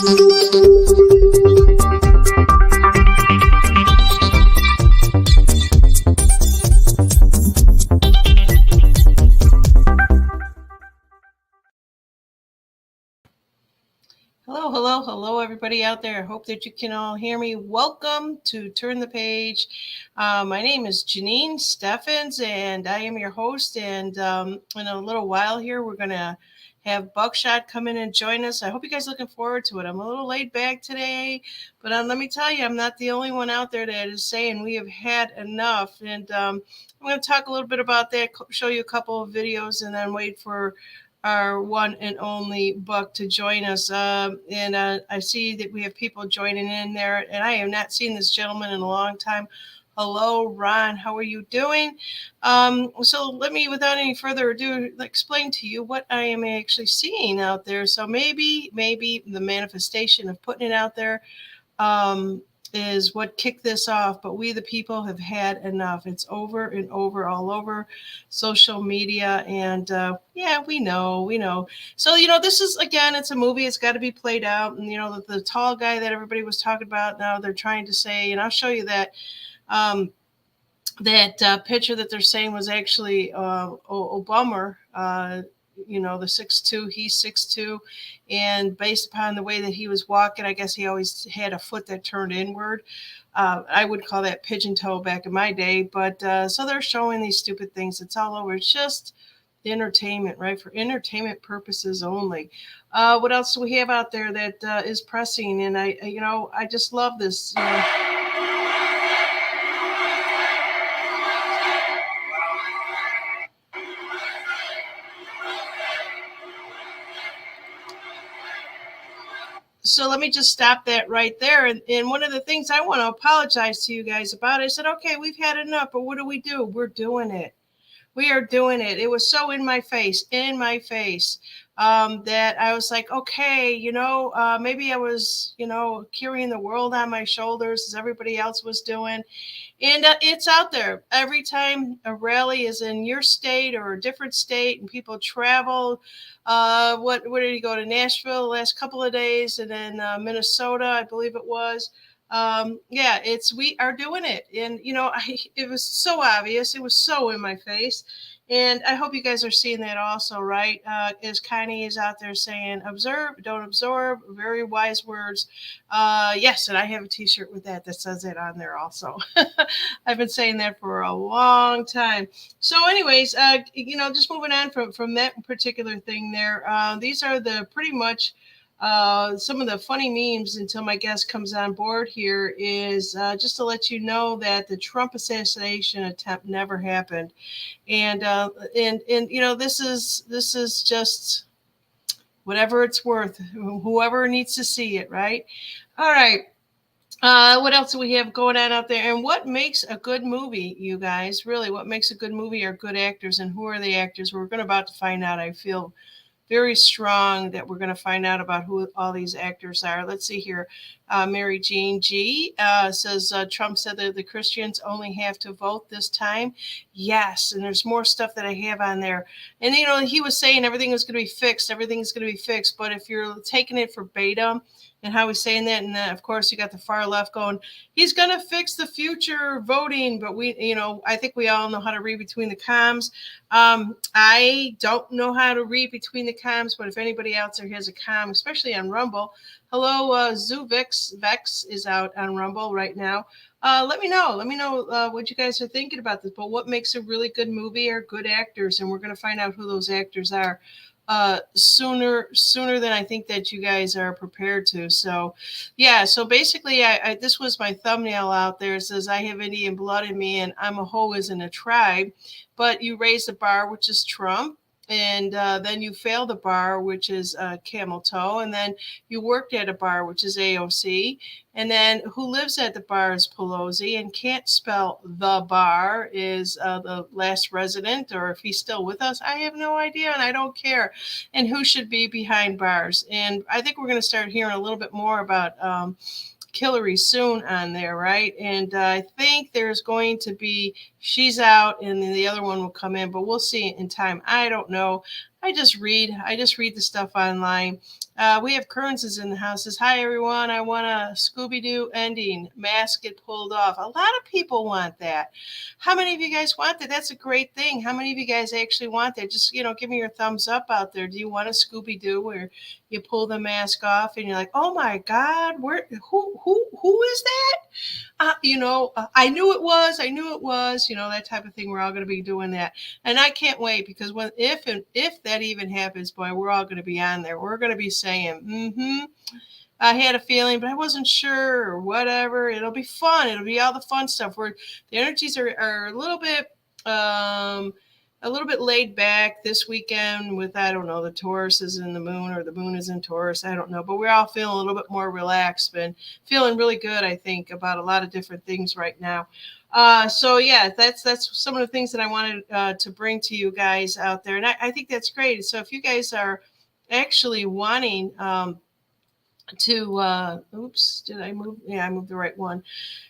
Hello, everybody out there. I hope that you can all hear me. Welcome to Turn the Page. My name is Janine Steffens, and I am your host. And in a little while here, we're going to have Buckshot come in and join us. I hope you guys are looking forward to it. I'm a little laid back today, but let me tell you, I'm not the only one out there that is saying we have had enough. And I'm going to talk a little bit about that, show you a couple of videos, and then wait for our one and only Buck to join us. And I see that we have people joining in there, and I have not seen this gentleman in a long time. Hello, Ron. How are you doing? So let me, without any further ado, explain to you what I am actually seeing out there. So maybe the manifestation of putting it out there is what kicked this off, but we the people have had enough. It's over and over, all over social media, and yeah, we know. So this is, again, it's a movie. It's got to be played out, and the tall guy that everybody was talking about, now they're trying to say, and I'll show you that picture that they're saying was actually Obama. The 6'2", he's 6'2", and based upon the way that he was walking, I guess he always had a foot that turned inward. I would call that pigeon toe back in my day, but so they're showing these stupid things. It's all over. It's just entertainment, right? For entertainment purposes only. What else do we have out there that is pressing? And I just love this. So let me just stop that right there. And one of the things I want to apologize to you guys about, I said, okay, we've had enough, but what do? We're doing it. We are doing it. It was so in my face, that I was like, okay, maybe I was, carrying the world on my shoulders as everybody else was doing. And it's out there. Every time a rally is in your state or a different state and people travel, where did he go to Nashville the last couple of days, and then Minnesota, I believe it was. Yeah, we are doing it. And, it was so obvious. It was so in my face. And I hope you guys are seeing that also, right? As Connie is out there saying, observe, don't absorb, very wise words. Yes, and I have a t-shirt with that says that on there also. I've been saying that for a long time. So anyways, just moving on from that particular thing there, these are the pretty much some of the funny memes until my guest comes on board here is just to let you know that the Trump assassination attempt never happened. And this is just whatever it's worth, whoever needs to see it, right? All right. What else do we have going on out there? And what makes a good movie, you guys? Really, what makes a good movie are good actors. And who are the actors? We're about to find out. I feel very strong that we're going to find out about who all these actors are. Let's see here. Mary Jean G says Trump said that the Christians only have to vote this time. Yes, and there's more stuff that I have on there. And, he was saying everything is going to be fixed. Everything's going to be fixed. But if you're taking it verbatim, and how he's saying that, and of course you got the far left going, he's going to fix the future voting, but I think we all know how to read between the commas. I don't know how to read between the commas, but if anybody else there has a com, especially on Rumble, hello, Zuvix Vex is out on Rumble right now. Let me know what you guys are thinking about this. But what makes a really good movie are good actors, and we're going to find out who those actors are sooner than I think that you guys are prepared to. So yeah, so basically I this was my thumbnail out there. It says, I have Indian blood in me and I'm a hoe isn't a tribe, but you raise the bar, which is Trump. And then you fail the bar, which is camel toe. And then you worked at a bar, which is AOC. And then who lives at the bar is Pelosi, and can't spell the bar is the last resident, or if he's still with us, I have no idea, and I don't care. And who should be behind bars? And I think we're going to start hearing a little bit more about Hillary soon on there, right? And I think there's going to be, she's out and then the other one will come in, but we'll see in time. I don't know. I just read the stuff online. We have Kearns in the house. Says, hi everyone. I want a Scooby Doo ending. Mask get pulled off. A lot of people want that. How many of you guys want that? That's a great thing. How many of you guys actually want that? Just give me your thumbs up out there. Do you want a Scooby Doo where you pull the mask off and you're like, oh my God, where who is that? I knew it was, that type of thing. We're all going to be doing that. And I can't wait because if that even happens, boy, we're all going to be on there. We're going to be saying, I had a feeling, but I wasn't sure or whatever. It'll be fun. It'll be all the fun stuff where the energies are um, a little bit laid back this weekend with, I don't know, the Taurus is in the moon or the moon is in Taurus. I don't know, but we're all feeling a little bit more relaxed and feeling really good, I think, about a lot of different things right now. So yeah, that's some of the things that I wanted to bring to you guys out there. And I think that's great. So if you guys are actually wanting, to oops, did I move? Yeah, I moved the right one.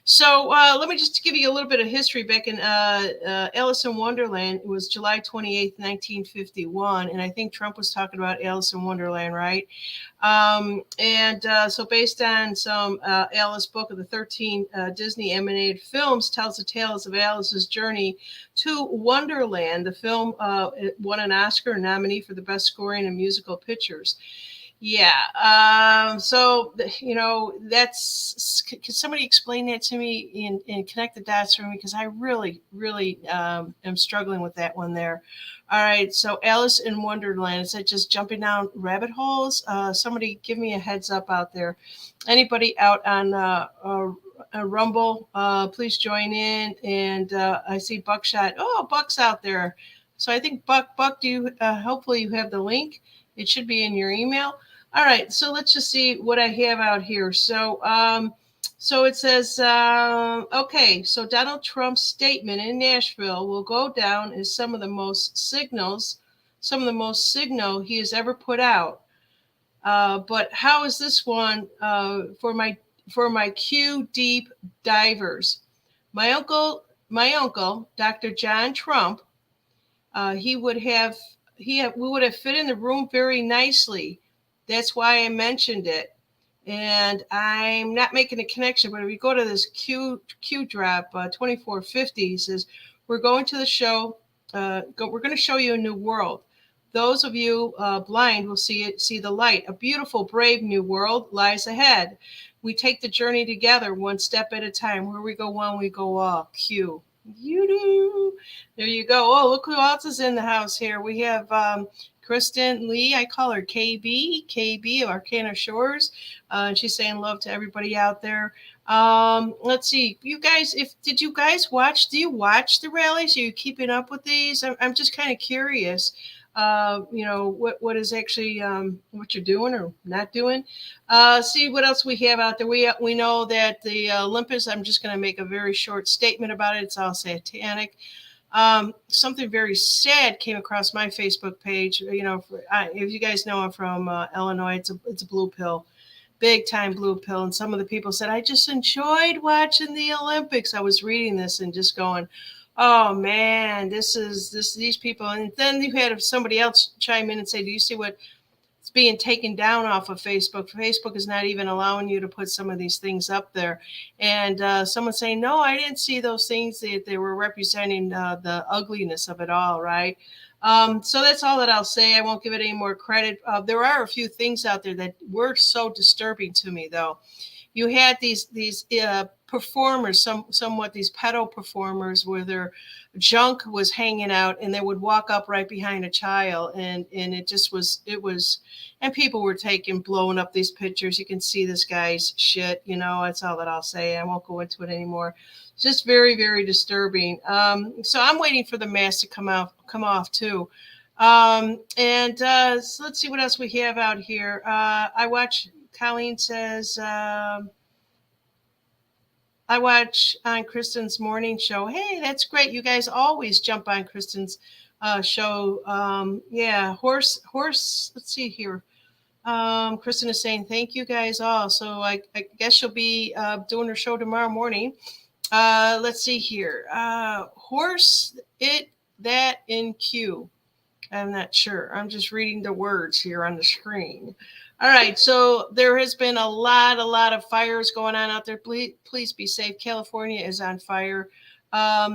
So let me just give you a little bit of history. Back in Alice in Wonderland, it was July 28th, 1951, and I think Trump was talking about Alice in Wonderland, right? And so based on some Alice book of the 13 Disney animated films, tells the tales of Alice's journey to Wonderland. The film won an Oscar nominee for the best scoring in musical pictures. Yeah. So, can somebody explain that to me and connect the dots for me? Because I really, really am struggling with that one there. All right. So, Alice in Wonderland, is that just jumping down rabbit holes? Somebody give me a heads up out there. Anybody out on Rumble, please join in. And I see Buckshot. Oh, Buck's out there. So I think Buck, do you, hopefully you have the link. It should be in your email. All right, so let's just see what I have out here. So it says, okay, so Donald Trump's statement in Nashville will go down as some of the most signal he has ever put out. But how is this one for my Q deep divers? My uncle, Dr. John Trump, he would have we would have fit in the room very nicely. That's why I mentioned it. And I'm not making a connection, but if you go to this Q drop 2450, says we're going to the show. We're going to show you a new world. Those of you blind will see the light. A beautiful, brave new world lies ahead. We take the journey together, one step at a time. Where we go one, we go all. Q. You do. There you go. Oh, look who else is in the house here. We have Kristen Lee. I call her KB of Arcana Shores. She's saying love to everybody out there. Let's see. You guys, did you guys watch? Do you watch the rallies? Are you keeping up with these? I'm just kind of curious. What is actually what you're doing or not doing. See what else we have out there. We know that the Olympus. I'm just going to make a very short statement about it. It's all satanic. Something very sad came across my Facebook page. If you guys know, I'm from Illinois. It's a blue pill, big time blue pill. And some of the people said, I just enjoyed watching the Olympics. I was reading this and just going, oh man, these people. And then you had somebody else chime in and say, do you see what it's being taken down off of Facebook? Facebook is not even allowing you to put some of these things up there. And someone saying, no, I didn't see those things. They were representing the ugliness of it all, right? So that's all that I'll say. I won't give it any more credit. There are a few things out there that were so disturbing to me, though. You had these performers, somewhat these pedo performers, where their junk was hanging out, and they would walk up right behind a child, and it was, and people were blowing up these pictures. You can see this guy's shit. That's all that I'll say. I won't go into it anymore. It's just very, very disturbing. So I'm waiting for the mask to come off too. So let's see what else we have out here. I watch. Colleen says, I watch on Kristen's morning show. Hey, that's great. You guys always jump on Kristen's show. Yeah, horse. Let's see here. Kristen is saying, thank you guys all. So I guess she'll be doing her show tomorrow morning. Let's see here. Horse, that in Q. I'm not sure. I'm just reading the words here on the screen. All right, so there has been a lot of fires going on out there. Please be safe. California is on fire.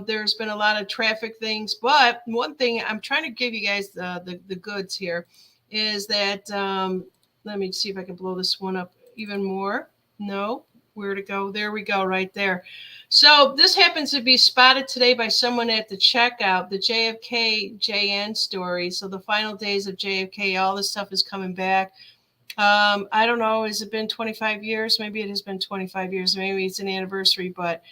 There's been a lot of traffic things, but one thing I'm trying to give you guys the goods here is that let me see if I can blow this one up even more. No, where to go? There we go, right there. So this happens to be spotted today by someone at the checkout, the JFK JN story. So the final days of JFK, all this stuff is coming back. I don't know, has it been 25 years? Maybe it has been 25 years. Maybe it's an anniversary, but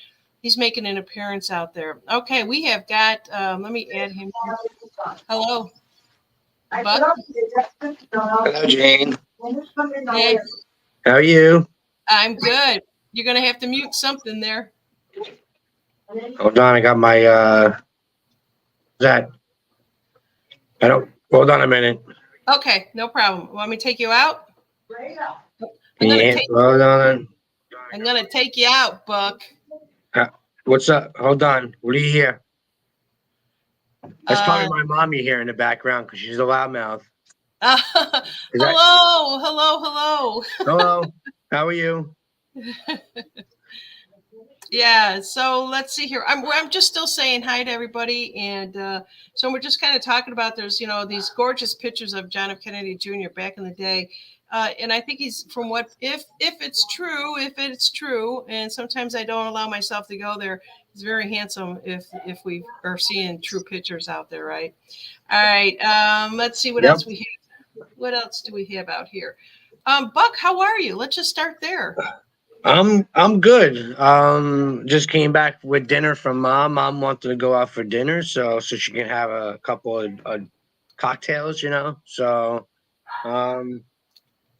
he's making an appearance out there. Okay, we have got, let me add him here. Hello, Buck. Hello, Jane. Hey, How are you? I'm good. You're going to have to mute something there. Hold on, I got my that. I don't. Hold on a minute. Okay, no problem. Want me to take you out? I'm Can you gonna hear? take Hold on. I'm gonna take you out, Buck. Uh, what's up? Hold on. What do you hear? That's probably Uh, my mom you hear in the background because she's a loudmouth. Is that hello. hello? How are you? Yeah. So let's see here. I'm just still saying hi to everybody, and so we're just kind of talking about there's these gorgeous pictures of John F. Kennedy Jr. back in the day. And I think he's from what if it's true, and sometimes I don't allow myself to go there. He's very handsome if we are seeing true pictures out there, right? All right. Let's see what Yep. else we have. What else do we have out here? Buck, how are you? Let's just start there. I'm good. Just came back with dinner from mom. Mom wanted to go out for dinner, so she can have a couple of cocktails, you know. Um,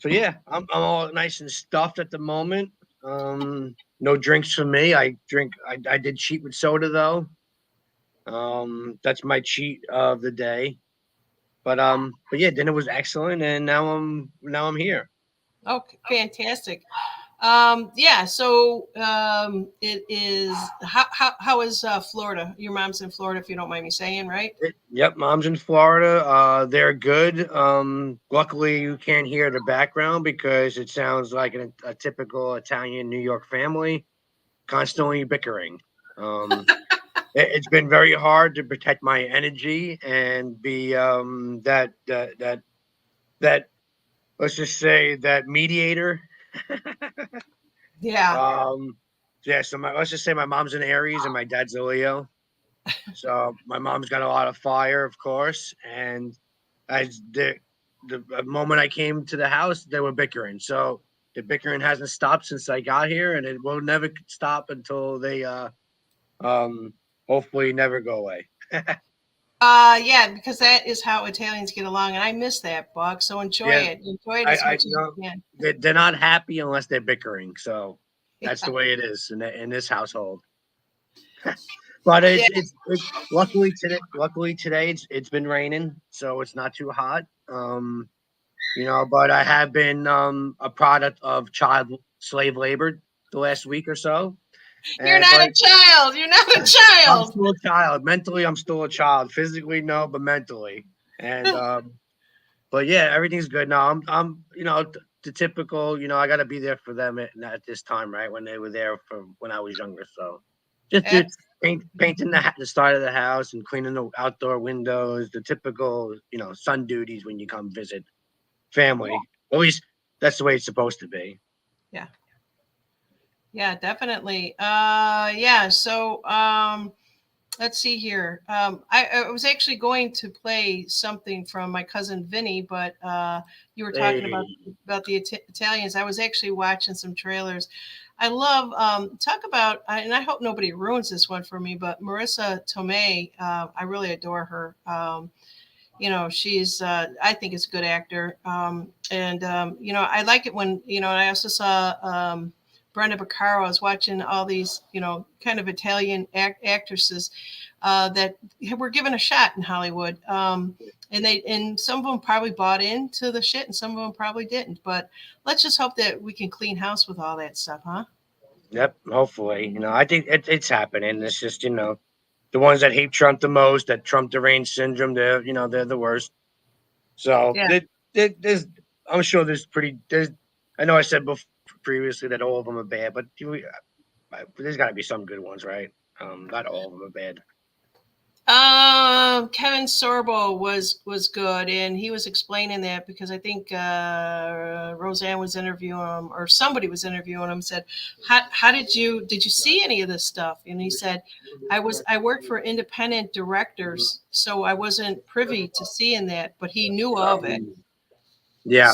So yeah, I'm all nice and stuffed at the moment. No drinks for me. I drink. I did cheat with soda though. That's my cheat of the day. But yeah, dinner was excellent, and now I'm here. Okay, fantastic. Yeah. So it is. How is Florida? Your mom's in Florida, if you don't mind me saying, right? Yep, mom's in Florida. They're good. Luckily, you can't hear the background because it sounds like a typical Italian New York family, constantly bickering. Um, it's been very hard to protect my energy and be that let's just say that mediator. Yeah. um yeah, so let's just say my mom's an Aries and my dad's a Leo. So my mom's got a lot of fire, of course, and as the moment I came to the house, they were bickering. So the bickering hasn't stopped since I got here, and it will never stop until they um hopefully never go away. Yeah, because that is how Italians get along, and I miss that, Buck. So enjoy Yeah, it. Enjoy it as I much as you can. they're not happy unless they're bickering. So that's Yeah. the way it is in this household. But Yeah. it's luckily today it's been raining, so it's not too hot. But I have been a product of child slave labor the last week or so. You're And not but a child. You're not a I'm child. still a child. Mentally, I'm still a child. Physically, no, but mentally. And but yeah, everything's good now. I'm the typical. I got to be there for them at this time, right when they were there for when I was younger. So just do That's painting the side of the house and cleaning the outdoor windows, the typical son duties when you come visit family. At least that's the way it's supposed to be. yeah. Yeah, definitely. Yeah. So let's see here. I was actually going to play something from my cousin Vinny, but you were talking about Hey, Italians. I was actually watching some trailers. I love talk about, and I hope nobody ruins this one for me. But Marissa Tomei, I really adore her. She's I think is a good actor, and I like it when I also saw. Brenda Baccaro. I was watching all these, kind of Italian actresses that were given a shot in Hollywood. And some of them probably bought into the shit, and some of them probably didn't. But let's just hope that we can clean house with all that stuff, huh? yep. Hopefully, I think it's happening. It's just the ones that hate Trump the most, that Trump deranged syndrome, they're the worst. So Yeah. there's, I'm sure there's. I know I said before previously that all of them are bad, but there's got to be some good ones, right? Not all of them are bad. Kevin Sorbo was good, and he was explaining that because I think Roseanne was interviewing him, or somebody was interviewing him. Said, "How did you see any of this stuff?" And he said, I worked for independent directors, so I wasn't privy to seeing that, but he knew of it. Yeah,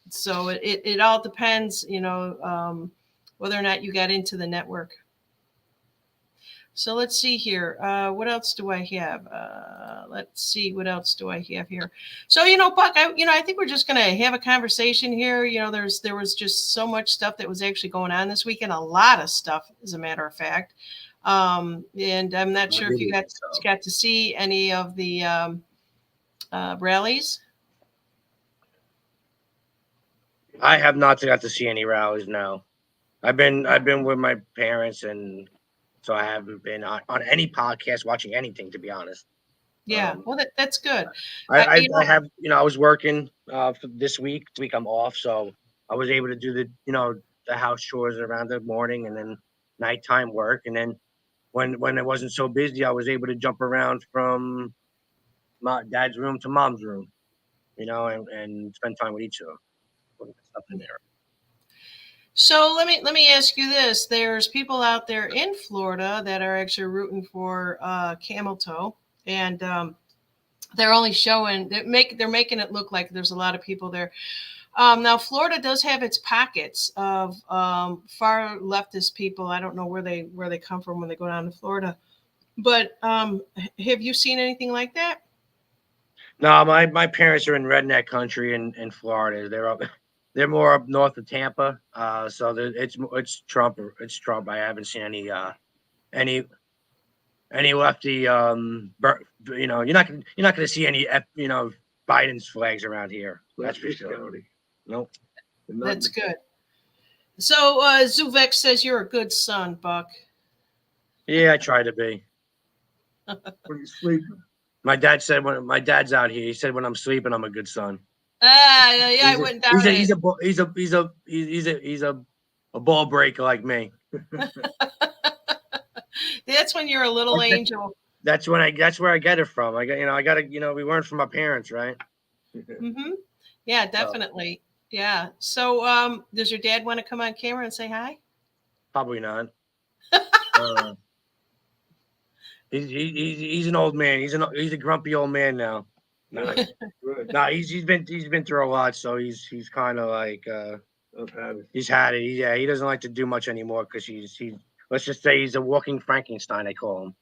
So it all depends, whether or not you got into the network. So let's see here. What else do I have? Let's see. What else do I have here? So Buck, I think we're just gonna have a conversation here. There was just so much stuff that was actually going on this weekend. A lot of stuff, as a matter of fact. And I'm not sure if you got to see any of the rallies. I have not got to see any rallies. No, I've been with my parents, and so I haven't been on any podcast watching anything, to be honest. Yeah, well, that's good. I have, I was working for this week. I'm off, so I was able to do the house chores around the morning, and then nighttime work, and then when it wasn't so busy, I was able to jump around from my dad's room to mom's room, and spend time with each of them. Putting stuff in there. So let me ask you this: there's people out there in Florida that are actually rooting for Camel Toe, and they're only showing they're making it look like there's a lot of people there. Now Florida does have its pockets of far leftist people. I don't know where they come from when they go down to Florida, but have you seen anything like that? No, my parents are in redneck country in Florida. They're more up north of Tampa. So it's Trump. It's Trump. I haven't seen any any lefty. You're not gonna see any Biden's flags around here. That's for sure. Nope. That's good. So Zuvek says you're a good son, Buck. Yeah, I try to be. When you sleeping. My dad said when my dad's out here, he said when I'm sleeping, I'm a good son. Yeah, I wouldn't doubt it. He's a ball breaker like me. That's when you're a little angel. That's where I get it from. We learn from our parents, right? Mm-hmm. Yeah, definitely. Yeah. So, does your dad want to come on camera and say hi? Probably not. He's an old man. He's a grumpy old man now. No, he's been through a lot, so he's kind of like he's had it. He doesn't like to do much anymore because he's let's just say he's a walking Frankenstein. I call him.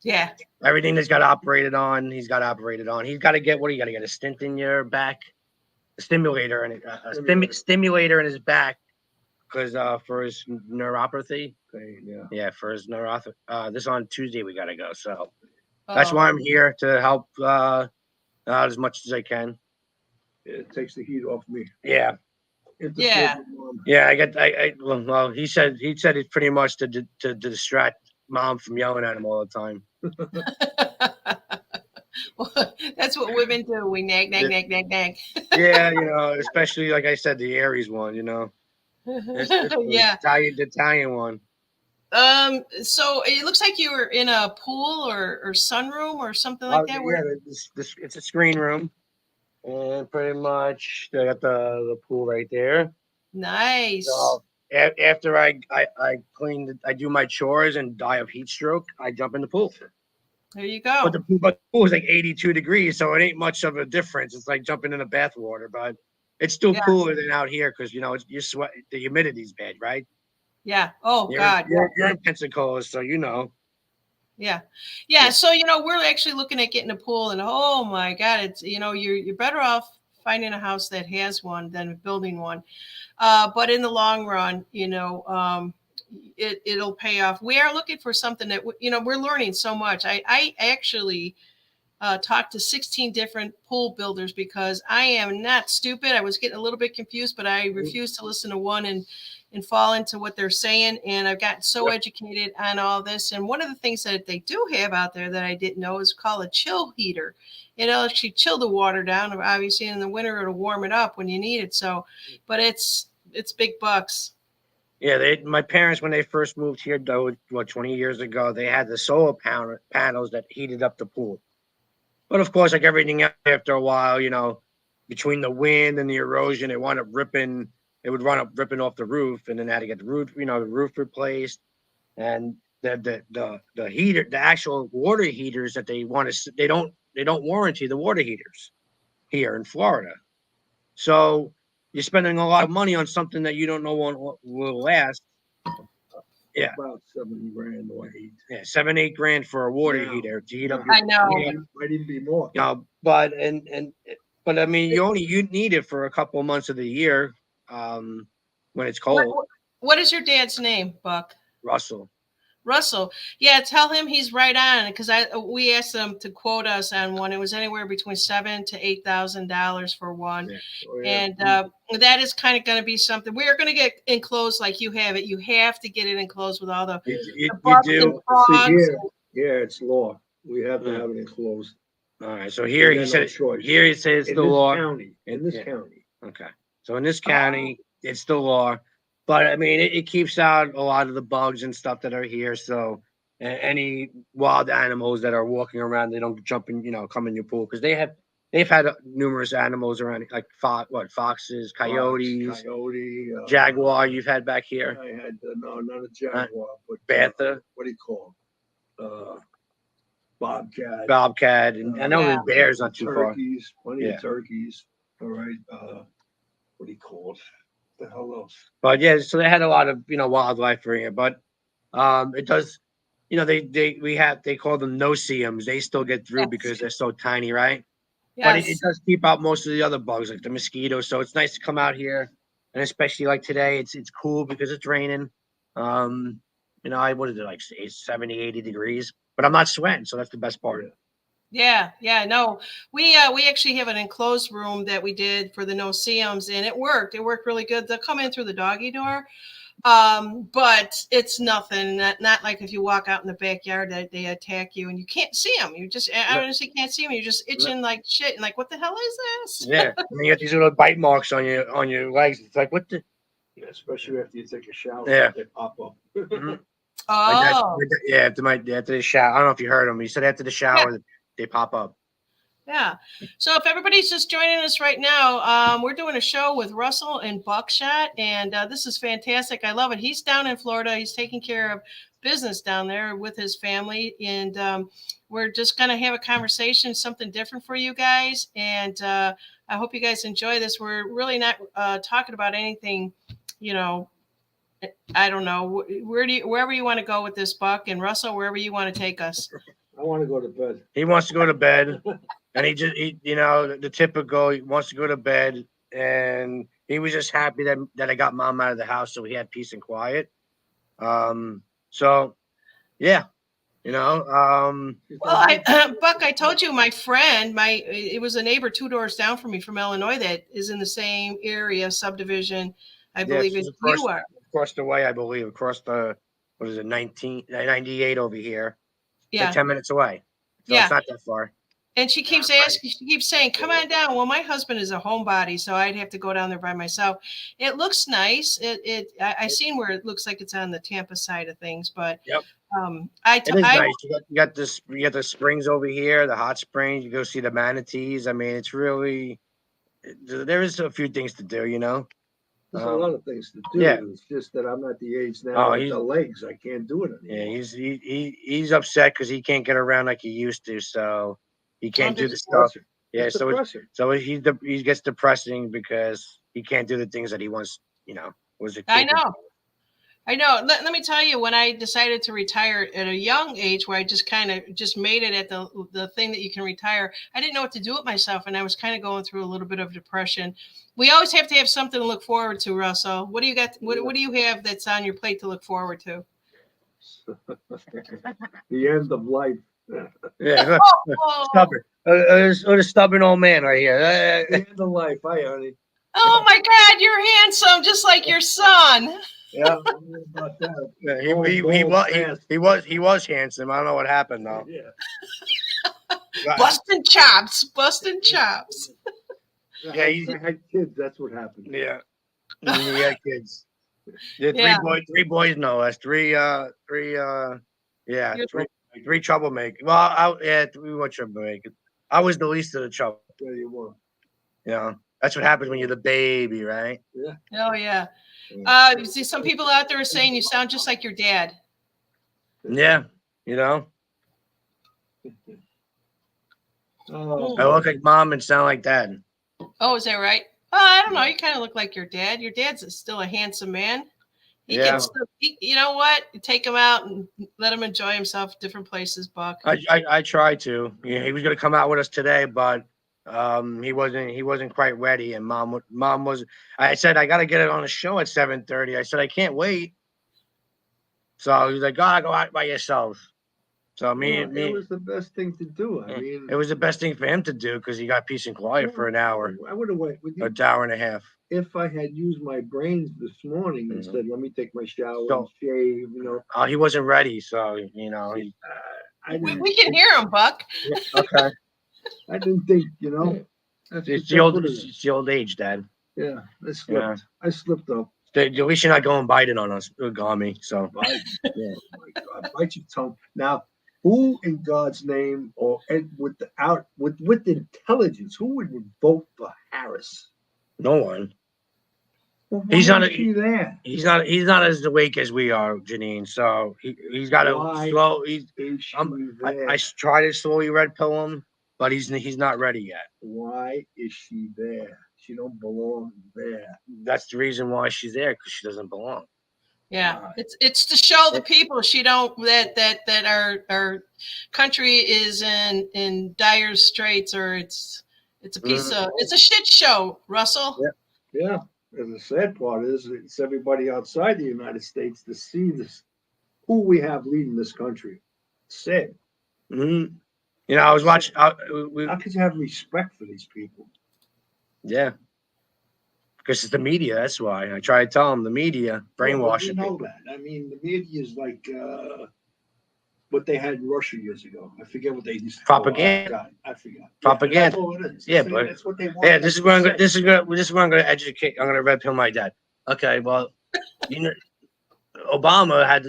Yeah. Everything that's got operated on, he's got operated on. He's got to get what? You got to get a stent in your back, a stimulator, and stimulator in his back because for his neuropathy. Yeah, for his neuropathy. This on Tuesday we got to go. So that's why I'm here to help out as much as I can. It takes the heat off me. Yeah. Yeah. Yeah, well, he said it's pretty much to distract mom from yelling at him all the time. Well, that's what women do. We nag, nag, nag, nag, nag. Yeah, especially like I said, the Aries one, Yeah. the Italian one. So it looks like you were in a pool or sunroom or something like that. Yeah, it's a screen room, and pretty much they got the pool right there. Nice. So after I clean, I do my chores and die of heat stroke, I jump in the pool. There you go. But the pool is like 82 degrees, so it ain't much of a difference. It's like jumping in a bath water, but it's still cooler than out here because you sweat. The humidity's bad, right? Yeah. Oh God. You're in Pensacola, so Yeah. So we're actually looking at getting a pool, and oh my God, it's you're better off finding a house that has one than building one. But in the long run, it'll pay off. We are looking for something that we're learning so much. I actually talked to 16 different pool builders because I am not stupid. I was getting a little bit confused, but I refused to listen to one and and fall into what they're saying. And I've gotten so educated on all this. And one of the things that they do have out there that I didn't know is called a chill heater. It'll actually chill the water down. Obviously, in the winter, it'll warm it up when you need it. So, but it's big bucks. Yeah, my parents, when they first moved here, though, 20 years ago, they had the solar panels that heated up the pool. But of course, like everything else, after a while, between the wind and the erosion, it wound up ripping. It would run up ripping off the roof, and then they had to get the roof replaced. And the heater, the actual water heaters that they want to, they don't warranty the water heaters here in Florida. So you're spending a lot of money on something that you don't know will last. Yeah, About 70 grand or 8. yeah, 7-8 grand for a water Now, heater to heat up. I know. Might even be more. But I mean, you need it for a couple of months of the year, when it's cold. What is your dad's name, Buck? Russell. Yeah, tell him he's right on, because we asked them to quote us on one. It was anywhere between $7,000 to $8,000 for one. Yeah. Oh, yeah. And that is kind of going to be something we are going to get enclosed like you have it. You have to get it enclosed with all the You bugs do. and frogs. Yeah, it's law. We have to have it enclosed. All right. So here We he got said. no choice. Here he says In the this law. county. Yeah. County. Okay. So in this county, it's the law. But I mean, it keeps out a lot of the bugs and stuff that are here. So any wild animals that are walking around, they don't jump in, come in your pool, because they've had numerous animals around, like foxes, coyotes, jaguar. You've had back here. I had no, not a jaguar, but Bantha. What do you call them? Bobcat, and I know Yeah. the bear's not too far. Turkeys, plenty Yeah. of turkeys. All right. What do you call it? The hell else? But yeah, so they had a lot of wildlife for here. But it does, they call them no-see-ums. They still get through because they're so tiny, right? But it does keep out most of the other bugs, like the mosquitoes. So it's nice to come out here, and especially like today, it's cool because it's raining. What is it, like 70, 80 degrees? But I'm not sweating, so that's the best part. Yeah, no, we actually have an enclosed room that we did for the no-see-ums, and it worked really good. They'll come in through the doggy door, but it's nothing, not like if you walk out in the backyard that they attack you and you can't see them. You just, I honestly can't see them. You're just itching like shit, and like, what the hell is this? Yeah, and then you got these little bite marks on your legs. It's like, what the? Yeah, especially after you take a shower. Yeah. They pop up. Mhm. Oh, Yeah, after the shower. I don't know if you heard him. He said after the shower, they pop up. yeah. So if everybody's just joining us right now, we're doing a show with Russell and Buckshot, and this is fantastic. I love it. He's down in Florida. He's taking care of business down there with his family, and we're just going to have a conversation, something different for you guys, and I hope you guys enjoy this. We're really not talking about anything, I don't know. Wherever you want to go with this, Buck, and Russell, wherever you want to take us. I want to go to bed. He wants to go to bed, and the typical. He wants to go to bed, and he was just happy that I got Mom out of the house, so he had peace and quiet. So, yeah, Well, Buck, I told you my friend, it was a neighbor 2 doors down from me from Illinois that is in the same area subdivision, I believe, as you are. Across the way, I believe, across the, 98 over here. It's Yeah. like 10 minutes away. So Yeah. it's not that far. And she keeps asking, she keeps saying, come on down. Well, my husband is a homebody, so I'd have to go down there by myself. It looks nice. I seen where it looks like it's on the Tampa side of things, but Yep. It is nice. You got the springs over here, the hot springs. You go see the manatees. I mean, it's really, there is a few things to do, There's a lot of things to do. Yeah. It's just that I'm at the age now with the legs. I can't do it anymore. Yeah, he's upset because he can't get around like he used to. So he can't do the stuff. Yeah, so he gets depressing because he can't do the things that he once, was a kid. I know. Let me tell you, when I decided to retire at a young age, where I just kind of just made it at the thing that you can retire, I didn't know what to do with myself, and I was kind of going through a little bit of depression. We always have to have something to look forward to, Russell. What do you got? What do you have that's on your plate to look forward to? The end of life. Yeah, stubborn. A stubborn old man right here. The end of life. Hi, honey. Oh my God, you're handsome, just like your son. Yeah, I don't know about that. Yeah, he was handsome. I don't know what happened though. Yeah. Busting chops, busting chops. Yeah, I had kids. That's what happened. Yeah, he had kids. Yeah, Yeah. three boys no less. Yeah, You're- three troublemakers. Three were troublemakers. I was the least of the trouble. There you were. You know, that's what happens when you're the baby, right? Yeah. Oh yeah. You see, some people out there are saying you sound just like your dad. Yeah, you know, Oh, I look like mom and sound like dad. Oh, is that right? Oh, I don't know. You kind of look like your dad. Your dad's still a handsome man. He Yeah. can still, you know what? Take him out and let him enjoy himself different places, Buck. I tried to. Yeah, he was gonna come out with us today, but he wasn't quite ready. And mom was. I said I got to get it on the show at 7:30. I said I can't wait. So he's like, "God, go out by yourself." So it was the best thing to do. I mean, it was the best thing for him to do because he got peace and quiet for an hour, I would have went with you an hour and a half. if I had used my brains this morning and said, "Let me take my shower and So- shave." You know, He wasn't ready, so you know. We can hear him, Buck. Okay, I didn't think. You know, it's the old age, Dad. Yeah, I slipped. Yeah. I slipped up. At least you're not going Biden on us, on me. So Biden. Yeah, oh my God, bite your tongue. Now, who in God's name, or with intelligence, who would vote for Harris? no one. Well, He's why not is she there. He's not as awake as we are, Janine. So he's got Why to slow. Is she I there? try to slowly red pill him, but he's not ready yet. Why is she there? She don't belong there. That's the reason why she's there, because she doesn't belong. Yeah, it's to show the people she don't that our country is in dire straits, or it's a piece of it's a shit show, Russell. Yeah. And the sad part is, it's everybody outside the United States to see this, who we have leading this country. Sad. Mm-hmm. You know, I was watching. How could you have respect for these people? Yeah, because it's the media. That's why I try to tell them the media brainwashing You know people. that. I mean, the media is like what they had in Russia years ago. I forget what they used to Propaganda. call it. I forgot. Propaganda. Yeah, that's all it is. Yeah, but that's what they want. Yeah, this is where I'm going to educate. I'm going to red pill my dad. Okay, well, you know, Obama had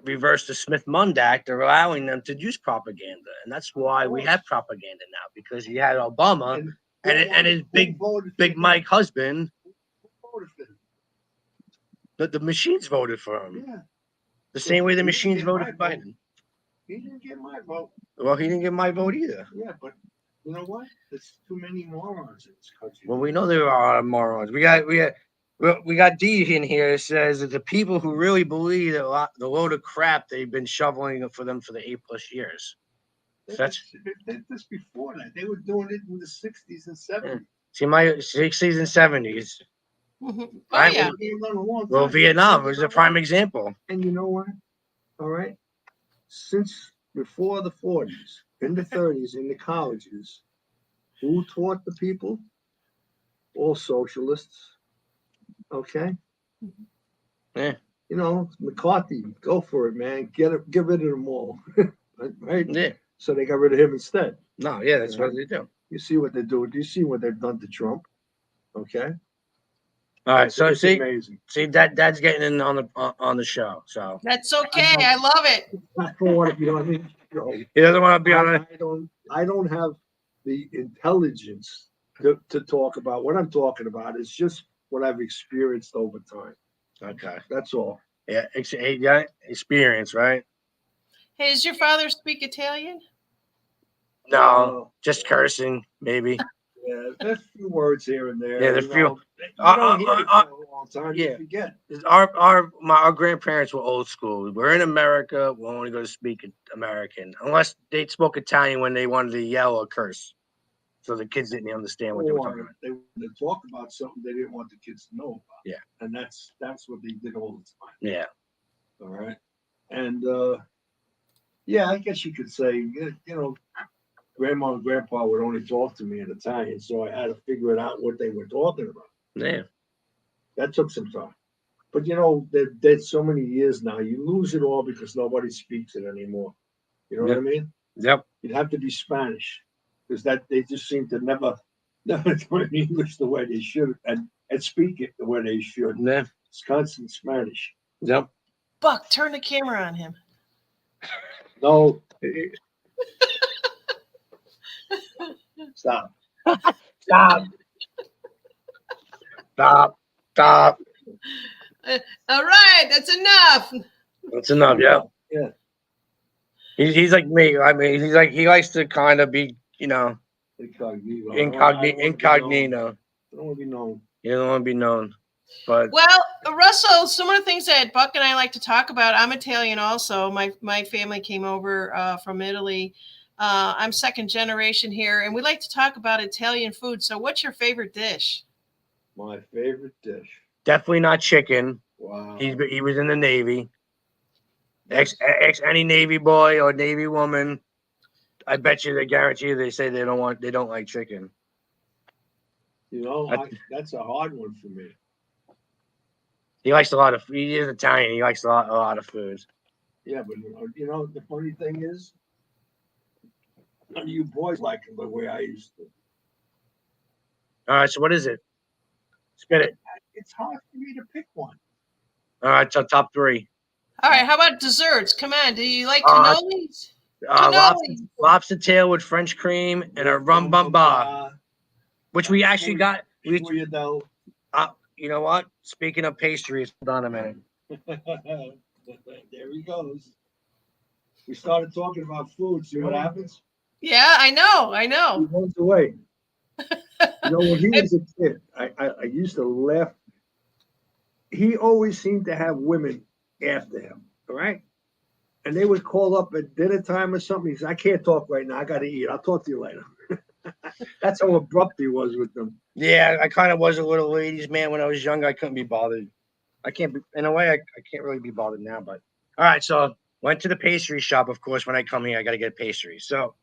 reversed the Smith-Mundt Act, allowing them to use propaganda, and that's why we have propaganda now, because he had Obama and his big Mike husband. Who voted for him? The machines voted for him. Yeah. The same way the machines voted for Biden. He didn't get my vote. Well, he didn't get my vote either. Yeah, but you know what? There's too many morons in this country. Well, we know there are morons. We got D in here that says that the people who really believe that the load of crap they've been shoveling for them for the 8+ years. They did this before that. They were doing it in the 60s and 70s. See, my 60s and 70s. Mm-hmm. Oh yeah. Well, Vietnam was a prime example. And you know what? All right. Since before the 40s, in the 30s, in the colleges, who taught the people? All socialists. Okay. Yeah. You know, McCarthy, go for it, man. Get rid of them all. Right? Yeah. So they got rid of him instead. No, yeah, that's what they do. You see what they're doing. You see what they've done to Trump. Okay. All right, so it's amazing. See dad's getting in on the show. So That's okay. I love it. I don't want to be on his show. He doesn't want to be on it. I don't have the intelligence to talk about what I'm talking about. It's just what I've experienced over time. Okay. That's all. Yeah, experience, right? Hey, does your father speak Italian? No, just cursing, maybe. Yeah, there's a few words here and there. Yeah, there's you few. know. You don't hear it for a long time. Yeah. You forget. Our grandparents were old school. We're in America. We're only going to speak American, unless they spoke Italian when they wanted to yell or curse. So the kids didn't understand what they were talking about. They talked about something they didn't want the kids to know about. Yeah. And that's what they did all the time. Yeah. All right. And yeah, I guess you could say, you know, Grandma and Grandpa would only talk to me in Italian, so I had to figure it out what they were talking about. Yeah. That took some time. But you know, they're dead so many years now. You lose it all because nobody speaks it anymore. You know what I mean? Yep. You'd have to be Spanish because that they just seem to never learn English the way they should and speak it the way they should. Yeah. It's constant Spanish. Yep. Buck, turn the camera on him. No, stop. Stop. Stop. Stop. All right, that's enough. That's enough. Yeah. Yeah. He's like me. I mean, he's like he likes to kind of be, Incognito. incognito. I don't want to be known. You don't want to be known. But Well, Russell, some of the things that Buck and I like to talk about. I'm Italian also. My family came over from Italy. I'm second generation here, and we like to talk about Italian food. So, what's your favorite dish? My favorite dish. definitely not chicken. Wow. He was in the Navy. Ex any Navy boy or Navy woman, I bet you, they guarantee you, they say they don't like chicken. You know, that's a hard one for me. He likes a lot of. He is Italian. He likes a lot of food. Yeah, but you know, the funny thing is, none of you boys like it the way I used to. All right, so what is it? Spit it. It's hard for me to pick one. All right, so top three. All right, how about desserts? Come on, do you like cannolis? Lobster tail with French cream and a rum bamba, which we actually got. You know. You know what? Speaking of pastries, hold on a minute. There he goes. We started talking about food. See what happens? Yeah, I know. He runs away. You know, when he was a kid, I used to laugh. He always seemed to have women after him, all right? And they would call up at dinner time or something. He said, I can't talk right now. I got to eat. I'll talk to you later. That's how abrupt he was with them. Yeah, I kind of was a little ladies' man when I was younger. I couldn't be bothered. I can't be, in a way, I can't really be bothered now. But all right, so went to the pastry shop. Of course, when I come here, I got to get pastries. So,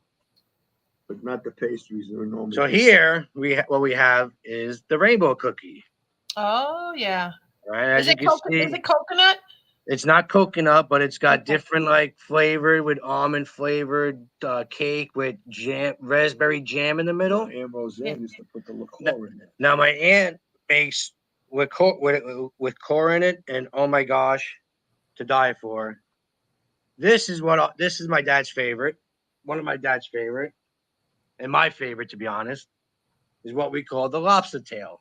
but not the pastries. So here what we have is the rainbow cookie. Oh yeah. Right. Is it coconut? It's not coconut, but it's got different like flavored with almond flavored cake with raspberry jam in the middle. Aunt Roseanne used to put the liqueur in it. Now my aunt makes with core in it, and oh my gosh, to die for. This is my dad's favorite. One of my dad's favorite, and my favorite, to be honest, is what we call the lobster tail.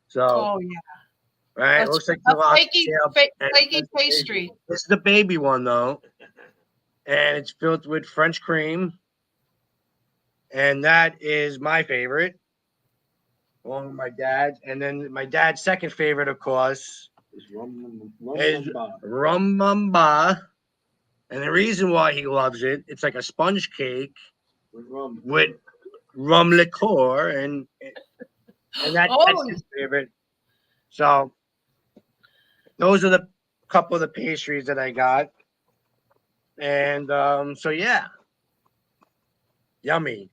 So. Oh yeah. Right, it looks like the flaky pastry. This is the baby one though, and it's filled with French cream, and that is my favorite, along with my dad's. And then my dad's second favorite, of course, is rum bamba. And the reason why he loves it, it's like a sponge cake with rum liqueur, and that's his favorite. So. Those are the couple of the pastries that I got. And so, yeah. Yummy.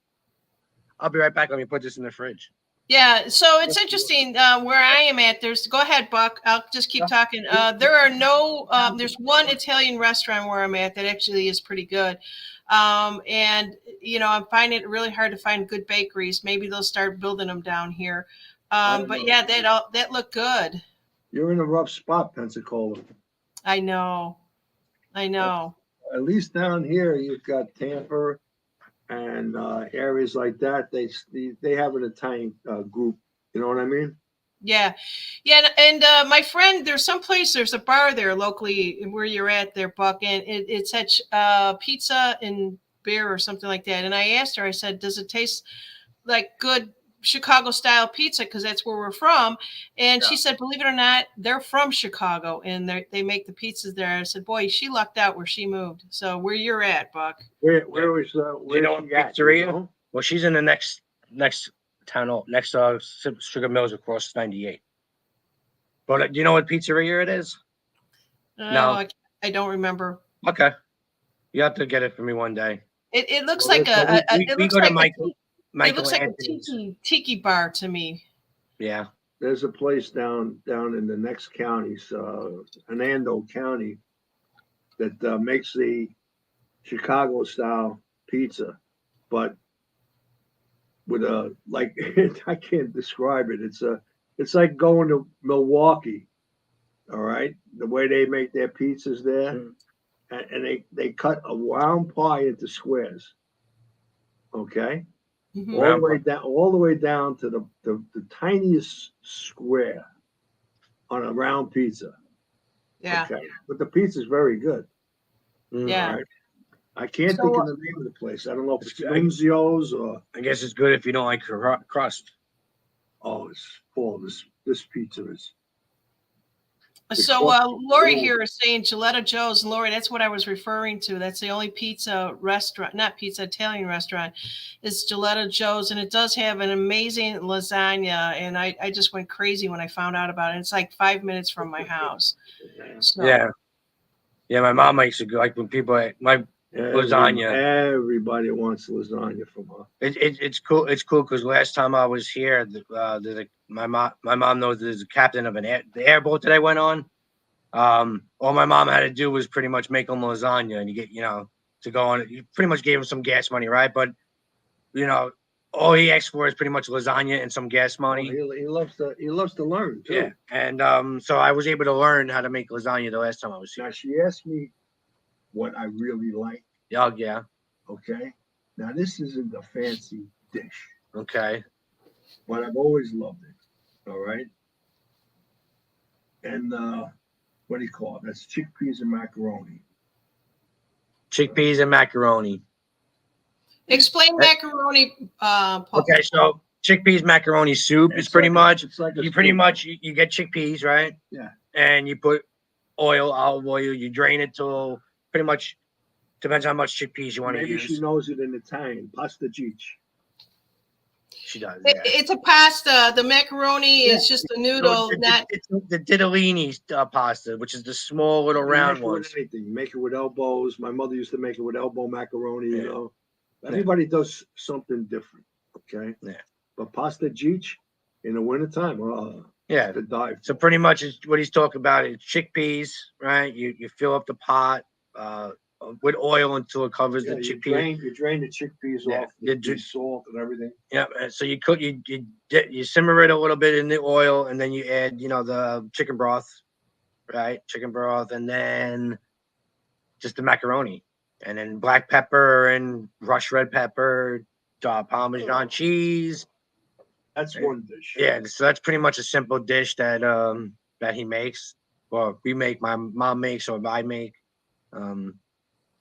I'll be right back. Let me put this in the fridge. Yeah, so it's interesting where I am at. Go ahead, Buck. I'll just keep talking. There are there's one Italian restaurant where I'm at that actually is pretty good. And, I'm finding it really hard to find good bakeries. Maybe they'll start building them down here. But yeah, that looked good. You're in a rough spot, Pensacola. I know. At least down here, you've got Tampa and areas like that. They have an Italian group. You know what I mean? Yeah. And my friend, there's a bar there locally where you're at there, Buck, and it's at pizza and beer or something like that. And I asked her, I said, does it taste like good Chicago style pizza, because that's where we're from? And she said, believe it or not, they're from Chicago and they make the pizzas there. I said, boy, she lucked out where she moved. So where you're at, Buck? Where was pizzeria? Well, she's in the next town, next Sugar Mills across 98. But do you know what pizzeria it is? No, I don't remember. Okay, you have to get it for me one day. It looks like we go to Michael. It looks like a tiki bar to me. Yeah. There's a place down in the next counties, Hernando County, that makes the Chicago style pizza, but with a like I can't describe it. It's like going to Milwaukee. All right, the way they make their pizzas there, and they cut a round pie into squares. Okay, Mhm. all the Round way down, to the tiniest square on a round pizza. Yeah. Okay, but the pizza's very good. Mm. All Yeah. right, I can't think So of the name of the place. I don't know if it's I- Nunzio's or I guess it's good if you don't like crust. it's Paul. This pizza is. The So crust Lori is here is saying Gilletta Joe's. Lori, that's what I was referring to. That's the only pizza restaurant, not pizza, Italian restaurant, is Gilletta Joe's. And it does have an amazing lasagna. And I just went crazy when I found out about it. It's like 5 minutes from my house. So, Yeah. Yeah, my mom makes it good. Like when people my lasagna. Everybody wants lasagna from her. It's cool. It's cool because last time I was here, my mom knows there's a captain of the airboat that I went on. All my mom had to do was pretty much make him lasagna, and you get to go on. You pretty much gave him some gas money, right? But you know, all he asked for is pretty much lasagna and some gas money. He loves to learn too. Yeah, and so I was able to learn how to make lasagna the last time I was here. Now she asked me what I really like. Oh yeah. Okay. Now this isn't a fancy dish, Okay. but I've always loved it. All right. And what do you call it? That's chickpeas and macaroni. Chickpeas and macaroni. explain macaroni, Paul. Okay, so chickpeas macaroni soup is pretty much It's like a you pretty soup. much you get chickpeas, right? Yeah. And you put olive oil, you drain it till pretty much depends how much chickpeas you want to Maybe use. she knows it in Italian. Pasta gich. She does, It- yeah. It's a pasta. The macaroni is just a So noodle, not. it's the ditalini pasta, which is the small little You can round make it with ones. anything. You make it with elbows. My mother used to make it with elbow macaroni. You Yeah. know, everybody does something different. Okay. Yeah. But pasta gich in the wintertime, Yeah. to die. So pretty much what he's talking about is chickpeas, right? You fill up the pot with oil until it covers the You chickpea. drain the chickpeas Yeah. off with the salt and everything. Yeah, and so you cook you simmer it a little bit in the oil, and then you add the chicken broth, right? Chicken broth, and then just the macaroni, and then black pepper and crushed red pepper, Parmesan cheese. That's one dish. Yeah, so that's pretty much a simple dish that he makes, or we make. My mom makes, or I make.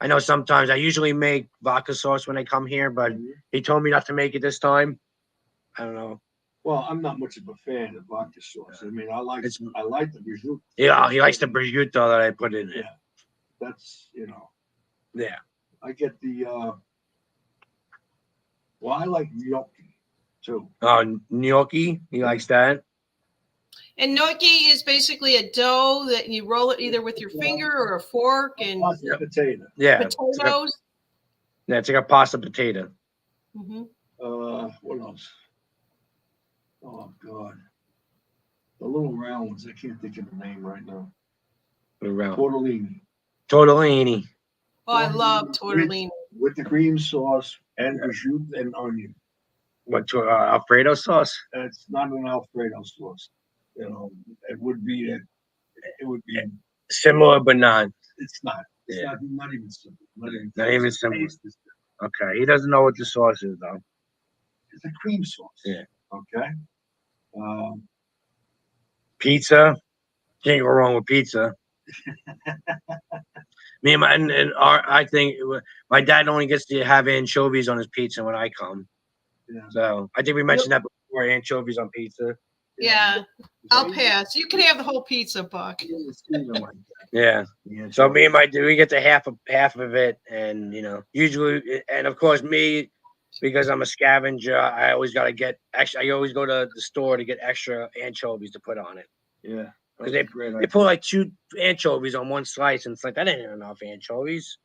I know sometimes I usually make vodka sauce when I come here, but he told me not to make it this time. I don't know. Well, I'm not much of a fan of vodka sauce. I mean, I like the prosciutto. Yeah, he likes the prosciutto that I put in it. Yeah, that's Yeah. I get the. Well, I like gnocchi too. Oh, gnocchi. He likes that. And gnocchi is basically a dough that you roll it either with your finger or a fork and Potato. Yeah. potatoes. It's like a pasta potato. Mm-hmm. What else? Oh God, the little round ones. I can't think of the name right now. Around. Tortellini. Tortellini. Oh, I love tortellini. With the cream sauce and prosciutto and onion. What, Alfredo sauce? It's not an Alfredo sauce. It would be Similar, but not. It's not. It's Yeah. not even simple. Not even simple. Okay. He doesn't know what the sauce is, though. It's a cream sauce. Yeah. Okay. Pizza. Can't go wrong with pizza. Me and I think my dad only gets to have anchovies on his pizza when I come. Yeah. So I think we mentioned that before, anchovies on pizza. Yeah, I'll pass. You can have the whole pizza, Buck. Yeah. So me and we get the half of it, and usually, and of course me, because I'm a scavenger, I always got to get extra. I always go to the store to get extra anchovies to put on it. Yeah. Because they put like 2 anchovies on one slice, and it's like that ain't enough anchovies.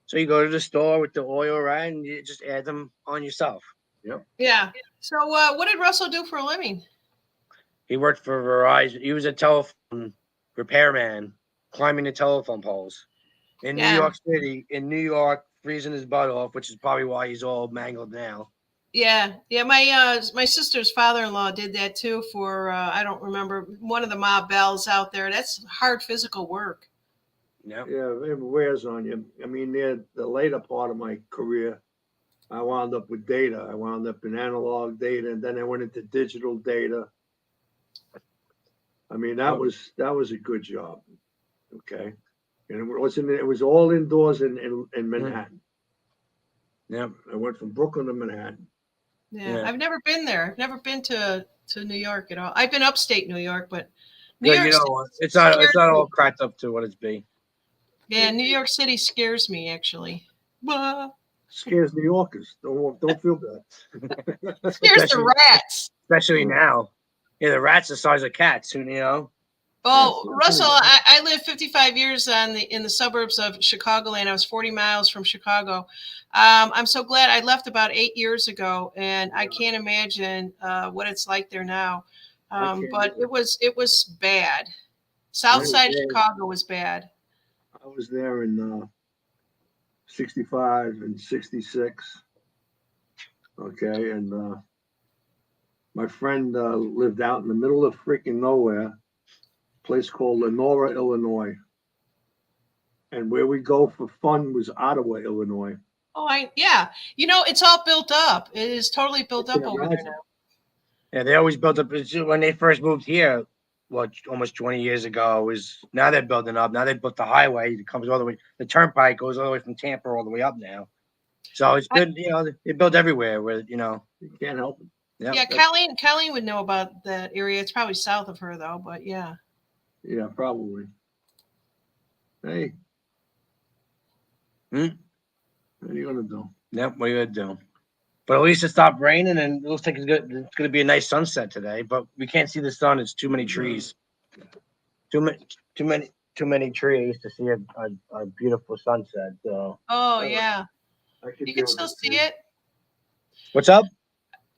So you go to the store with the oil, right, and you just add them on yourself. Yep. Yeah. So what did Russell do for a living? He worked for Verizon. He was a telephone repairman, climbing the telephone poles in New Yeah. York City. In New York, freezing his butt off, which is probably why he's all mangled now. Yeah, yeah. My sister's father-in-law did that too for I don't remember, one of the mob bells out there. That's hard physical work. Yeah. Yeah, it wears on you. I mean, near the later part of my career, I wound up with data. I wound up in analog data, and then I went into digital data. I mean, that was a good job. Okay, and it was all indoors in Manhattan. Yeah. I went from Brooklyn to Manhattan. Yeah, Yeah. I've never been there. I've never been to New York at all. I've been upstate New York, but New Good, York you know City what? It's scares not me. all cracked up to what it's be. Yeah, New York City scares me actually. Bah. Scares New Yorkers. Don't feel bad. Scares the rats. Especially now. Yeah, the rats the size of cats. You know. Yes, Well, Russell, I lived 55 years in the suburbs of Chicagoland. I was 40 miles from Chicago. I'm so glad I left about 8 years ago, and I can't imagine what it's like there now. I can't But either. it was bad. South side of Chicago was bad. I was there in 65 and 66. Okay, and my friend lived out in the middle of freaking nowhere, a place called Lenora, Illinois. And where we go for fun was Ottawa, Illinois. Oh, yeah. It's all built up. It is totally built I up can over there imagine. now. Yeah, they always built up when they first moved here. What, almost 20 years ago, was now they're building up. Now they built the highway that comes all the way. The turnpike goes all the way from Tampa all the way up now. So it's good. They build everywhere. Where You can't help it. Yep, Yeah, Colleen would know about that area. It's probably south of her though, but yeah. Yeah, probably. Hey. Hmm? What are you gonna do? Yep. What are you gonna do? But at least it stopped raining, and it looks like it's good. It's going to be a nice sunset today. But we can't see the sun. It's too many trees. Too many trees to see a beautiful sunset. So. Oh yeah. I could You deal can still with see it. What's up?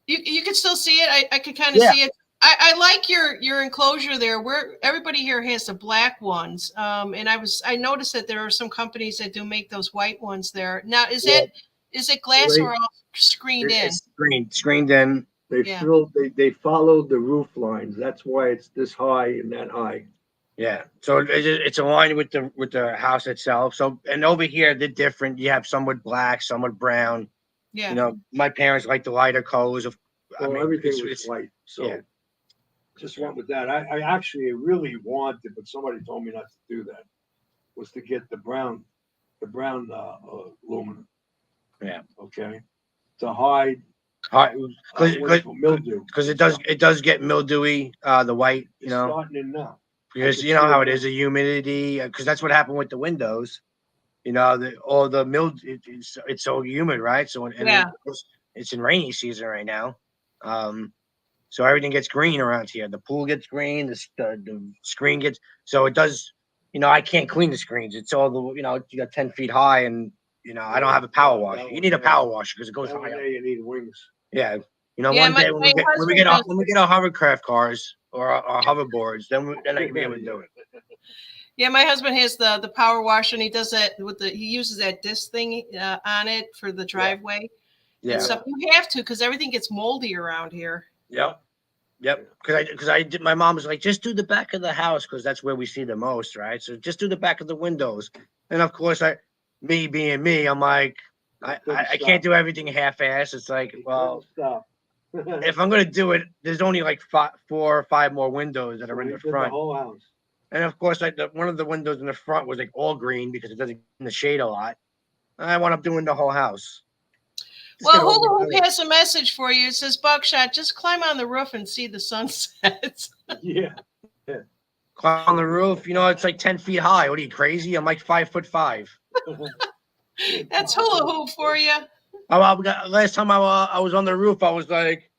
You can still see it. I could kind of Yeah. see it. I like your enclosure there. Where everybody here has the black ones. And I noticed that there are some companies that do make those white ones there. Now is it glass or all screened in? It's screened in. They they followed the roof lines. That's why it's this high and that high. Yeah. So it's aligned with the house itself. So, and over here they're different. You have some with black, some with brown. Yeah. You know, my parents like the lighter colors of. Well, everything was white. So yeah. Just went with that. I actually really wanted, but somebody told me not to do that. Was to get the brown aluminum. Yeah. Okay. To hide mildew. Because it does get mildewy. The white, It's starting in now. Because you know how it is, the humidity. Because that's what happened with the windows. You know, all the mildew. It's so humid, right? So it's in rainy season right now. So everything gets green around here. The pool gets green. The screen gets. So it does. You know, I can't clean the screens. It's all the. You know, you got 10 feet high, and I don't have a power washer. You need a power washer because it goes high up. You need wings. Yeah. One day when we get our hovercraft cars or our hoverboards, then I can be able to do it. Yeah, my husband has the power washer, and he does that he uses that disc thing on it for the driveway. Yeah. And stuff. You have to because everything gets moldy around here. Yep. Because I did. My mom was like, just do the back of the house because that's where we see the most, right? So just do the back of the windows. And of course, me being me, I'm like, I can't do everything half-ass. It's like, well, if I'm gonna do it, there's only like 4 or 5 more windows that are in the front. The whole house. And of course, one of the windows in the front was like all green because it doesn't get in the shade a lot. I wound up doing the whole house. Well, Hula Hoop has a message for you. It says, Buckshot, just climb on the roof and see the sunsets. Yeah. Climb on the roof. You know, it's like 10 feet high. What are you, crazy? I'm like 5'5". That's Hula Hoop for you. Last time I was on the roof, I was like,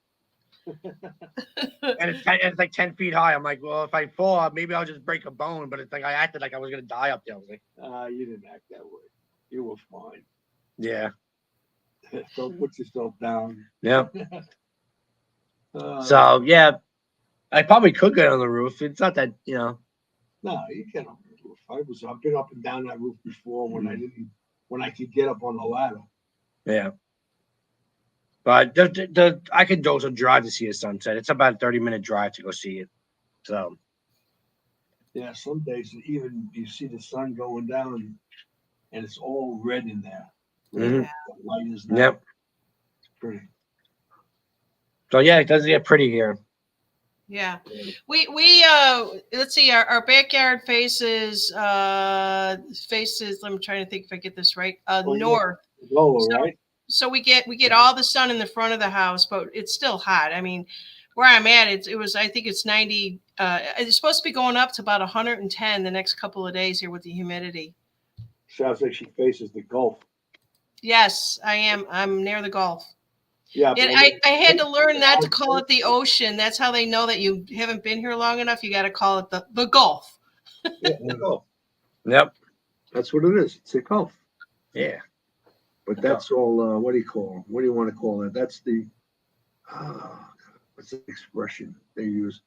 and it's like 10 feet high. I'm like, well, if I fall, maybe I'll just break a bone. But it's like I acted like I was going to die up there. I was like, you didn't act that way. You were fine. Yeah. Don't put yourself down. Yeah. So yeah, I probably could get on the roof. It's not that, No, you get on the roof. I've been up and down that roof before when I could get up on the ladder. Yeah. But I could also drive to see a sunset. It's about a 30-minute drive to go see it. So Yeah, some days even you see the sun going down and it's all red in there. Mhm. The light is now. Yep. It's pretty. Oh, So yeah, it does get pretty here. Yeah. We let's see, our backyard faces I'm trying to think if I get this right. North. Lower, So, right? so we get all the sun in the front of the house, but it's still hot. I mean, where I'm at, I think it's 90. It's supposed to be going up to about 110 the next couple of days here with the humidity. Sounds like she faces the Gulf. Yes, I am. I'm near the Gulf. Yeah, And I had to learn not to call it the ocean. That's how they know that you haven't been here long enough. You got to call it the Gulf. Yeah, the Gulf. Yep. That's what it is. It's a Gulf. Yeah. But that's all. What do you call? What do you want to call it? That's the. What's the expression they use?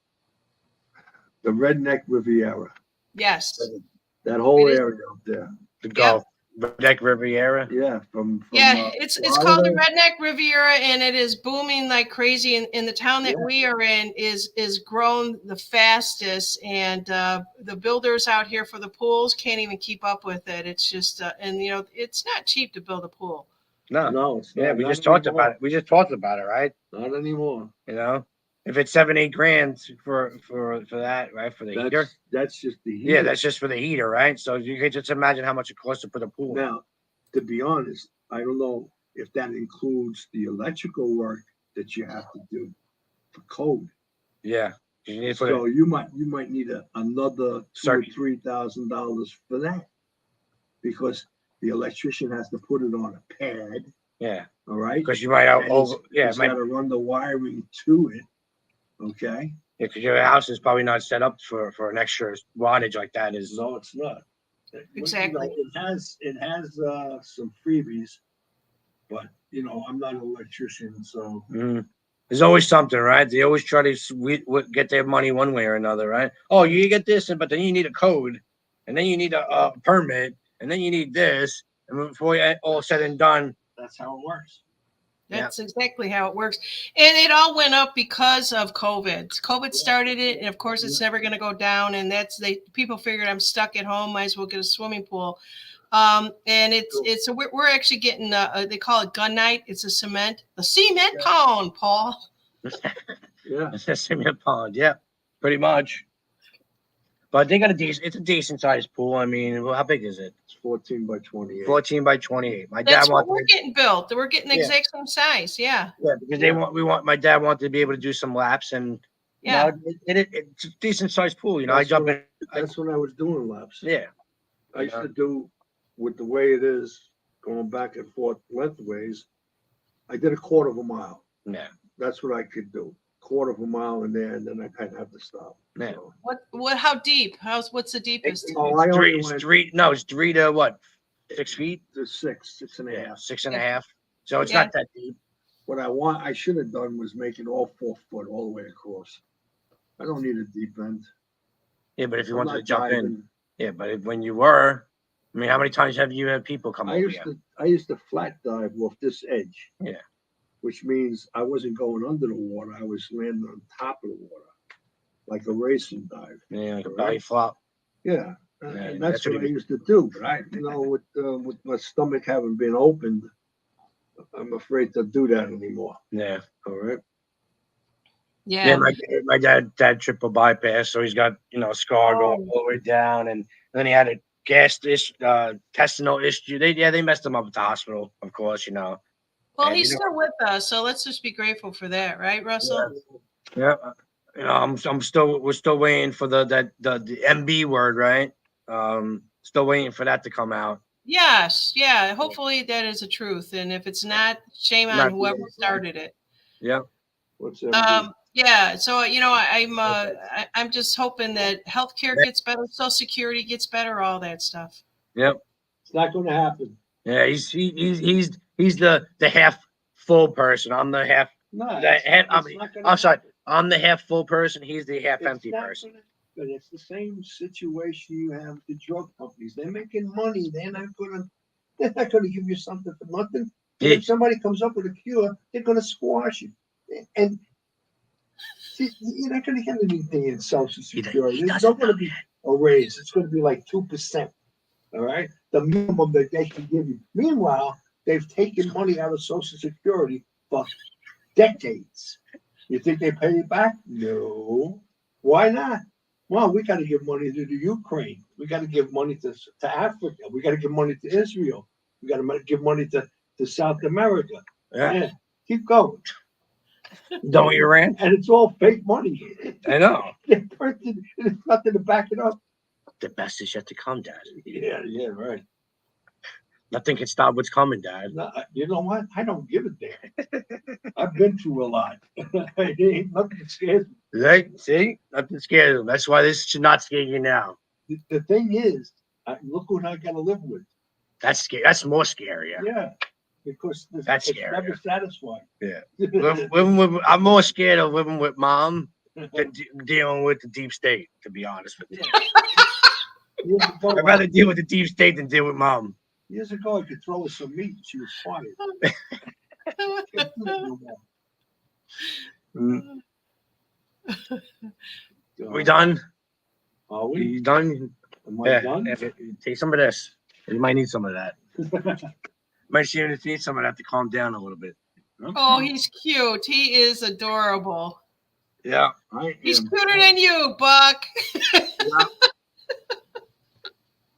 The redneck Riviera. Yes. That whole It is. area up there. The Gulf. Redneck Riviera. Yeah, from It's called the Florida. Redneck Riviera, and it is booming like crazy. In the town that we are in is grown the fastest, and the builders out here for the pools can't even keep up with it. It's just and it's not cheap to build a pool. No, it's not. Yeah, we Not just talked anymore. about it. We just talked about it, right? Not anymore. If it's 7-8 grand for that, right? For the heater. That's just the heater. Yeah, that's just for the heater, right? So you can just imagine how much it costs to put a pool. Now, to be honest, I don't know if that includes the electrical work that you have to do for code. Yeah. You need to put So you might need another $2,000 or $3,000 for that, because the electrician has to put it on a pad. Yeah. All right. Because you might have He's got to run the wiring to it. Okay. Yeah, because your house is probably not set up for an extra wattage like that. No, it's not. Exactly. It has some freebies, but I'm not an electrician, so There's always something, right? They always try to get their money one way or another, right? Oh, you get this, but then you need a code, and then you need a permit, and then you need this, and before all said and done, that's how it works. That's exactly how it works. And it all went up because of COVID. COVID started it, and of course it's never going to go down. And people figured I'm stuck at home, might as well get a swimming pool. And we're actually getting they call it gun night. It's a cement pond, Paul. Yeah, it's a cement pond. Yeah, pretty much. But they got it's a decent sized pool. I mean, how big is it? It's 14 by 28. 14 by 28. That's what we're getting built. We're getting the exact same size. Yeah. Yeah, because my dad wanted to be able to do some laps, and it's a decent sized pool. I jump in. That's when I was doing laps. Yeah. I used to do, with the way it is, going back and forth lengthways, I did a quarter of a mile. Yeah. That's what I could do. Quarter of a mile in there, and then I kind of have to stop. Yeah. So. What? How deep? What's the deepest? It's 3 to what? 6 feet? To 6.5. 6.5. So it's not that deep. What I should have done was make it all 4 foot all the way across. I don't need a deep end. Yeah, but if you wanted to jump in. Yeah, but when you were, I mean, how many times have you had people come over here? I used to flat dive off this edge. Yeah. Which means I wasn't going under the water. I was landing on top of the water, like a racing dive. Yeah, like a belly flop. Yeah, and that's what I used to do. But with my stomach having been opened, I'm afraid to do that anymore. Yeah. All right. Yeah. My dad triple bypass, so he's got a scar going all the way down, and then he had a intestinal issue. They messed him up at the hospital, of course. Well, he's still with us, so let's just be grateful for that, right, Russell? Yeah. We're still waiting for the MB word, right? Still waiting for that to come out. Yes, yeah. Hopefully that is the truth, and if it's not, shame on whoever started it. Yeah. What's MB? Yeah. So I'm just hoping that healthcare gets better, Social Security gets better, all that stuff. Yep. It's not going to happen. Yeah, he's the half full person. I'm the half. No, I'm sorry. I'm the half full person. He's the half It's empty not person. but it's the same situation you have with the drug companies. They're making money. They're not gonna give you something for nothing. And Yeah. if somebody comes up with a cure, they're gonna squash it. And see, you're not gonna get anything in Social Security. He There's doesn't not gonna be a raise. It's gonna be like 2%. All right, the minimum that they can give you. Meanwhile, they've taken money out of Social Security for decades. You think they pay it back? No. Why not? Well, we got to give money to the Ukraine. We got to give money to Africa. We got to give money to Israel. We got to give money to South America. Yeah, keep going. Don't you ran? And it's all fake money. I know. They printed, there's nothing to back it up. The best is yet to come, Dad. Yeah, right. Nothing can stop what's coming, Dad. No, you know what? I don't give a damn. I've been through a lot. Ain't nothing scares me. Right? See? Nothing scares him. That's why this should not scare you now. The thing is, look what I got to live with. That's scary. That's more scary. Yeah, because That's it's scary. never satisfying. Yeah. I'm more scared of living with Mom than dealing with the deep state, to be honest with you. Years ago, I'd rather deal with the deep state than deal with Mom. years ago, I could throw her some meat and she was quiet. Can't do that no more. We done? Are we? You done? Am I done? Take some of this. You might need some of that. Might need some of that to calm down a little bit. Oh, he's cute. He is adorable. Yeah. He's cuter than you, Buck. Yeah.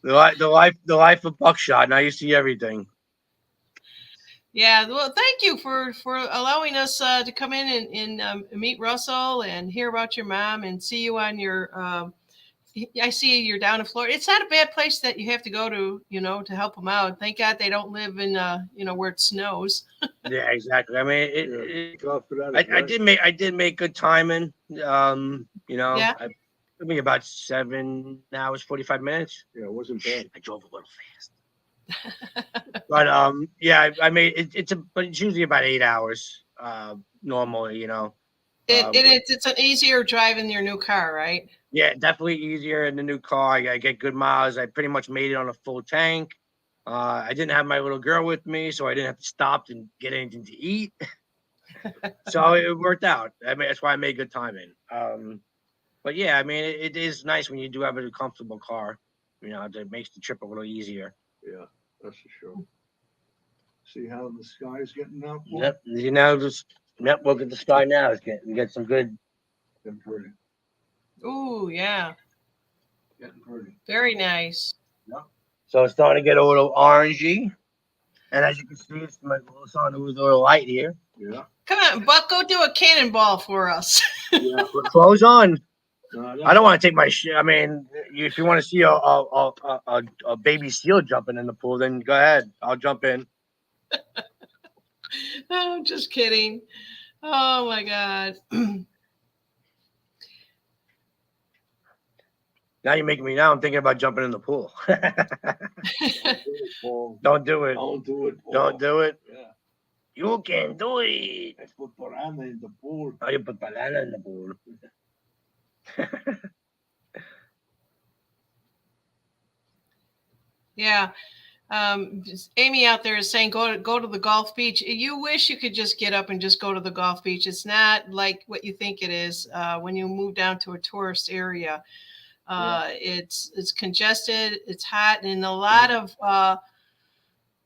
The life of Buckshot. Now you see everything. Yeah, well, thank you for allowing us to come in and meet Russell and hear about your mom and see you on your. I see you're down in Florida. It's not a bad place that you have to go to, to help them out. Thank God they don't live in, where it snows. Yeah, exactly. I mean, I did make good timing. Yeah. It took me about 7 hours, 45 minutes. Yeah, it wasn't bad. I drove a little fast. But yeah, I made it. But it's usually about 8 hours. Normally, It's an easier drive in your new car, right? Yeah, definitely easier in the new car. I get good miles. I pretty much made it on a full tank. I didn't have my little girl with me, so I didn't have to stop and get anything to eat. So it worked out. I mean, that's why I made good timing. But yeah, I mean, it is nice when you do have a comfortable car. It makes the trip a little easier. Yeah, that's for sure. See how the sky's getting out? Yep. Look at the sky now. You get some good. Getting pretty. Ooh, yeah. Getting pretty. Very nice. Yeah. So it's starting to get a little orangey. And as you can see, it's my little sun with a little light here. Yeah. Come on, Buck, go do a cannonball for us. Yeah. Put clothes on. No, I don't want to take my shit. I mean, if you want to see a baby seal jumping in the pool, then go ahead. I'll jump in. Oh, just kidding. Oh my God. Now you're making me. Now I'm thinking about jumping in the pool. Don't do it. Don't do it. Paul. Don't do it. Yeah. You can do it. I put piranha in the pool. Oh, you put banana in the pool. Yeah. Amy out there is saying go to the Gulf Beach. You wish you could just get up and just go to the Gulf Beach. It's not like what you think it is when you move down to a tourist area. It's congested, it's hot, and a lot of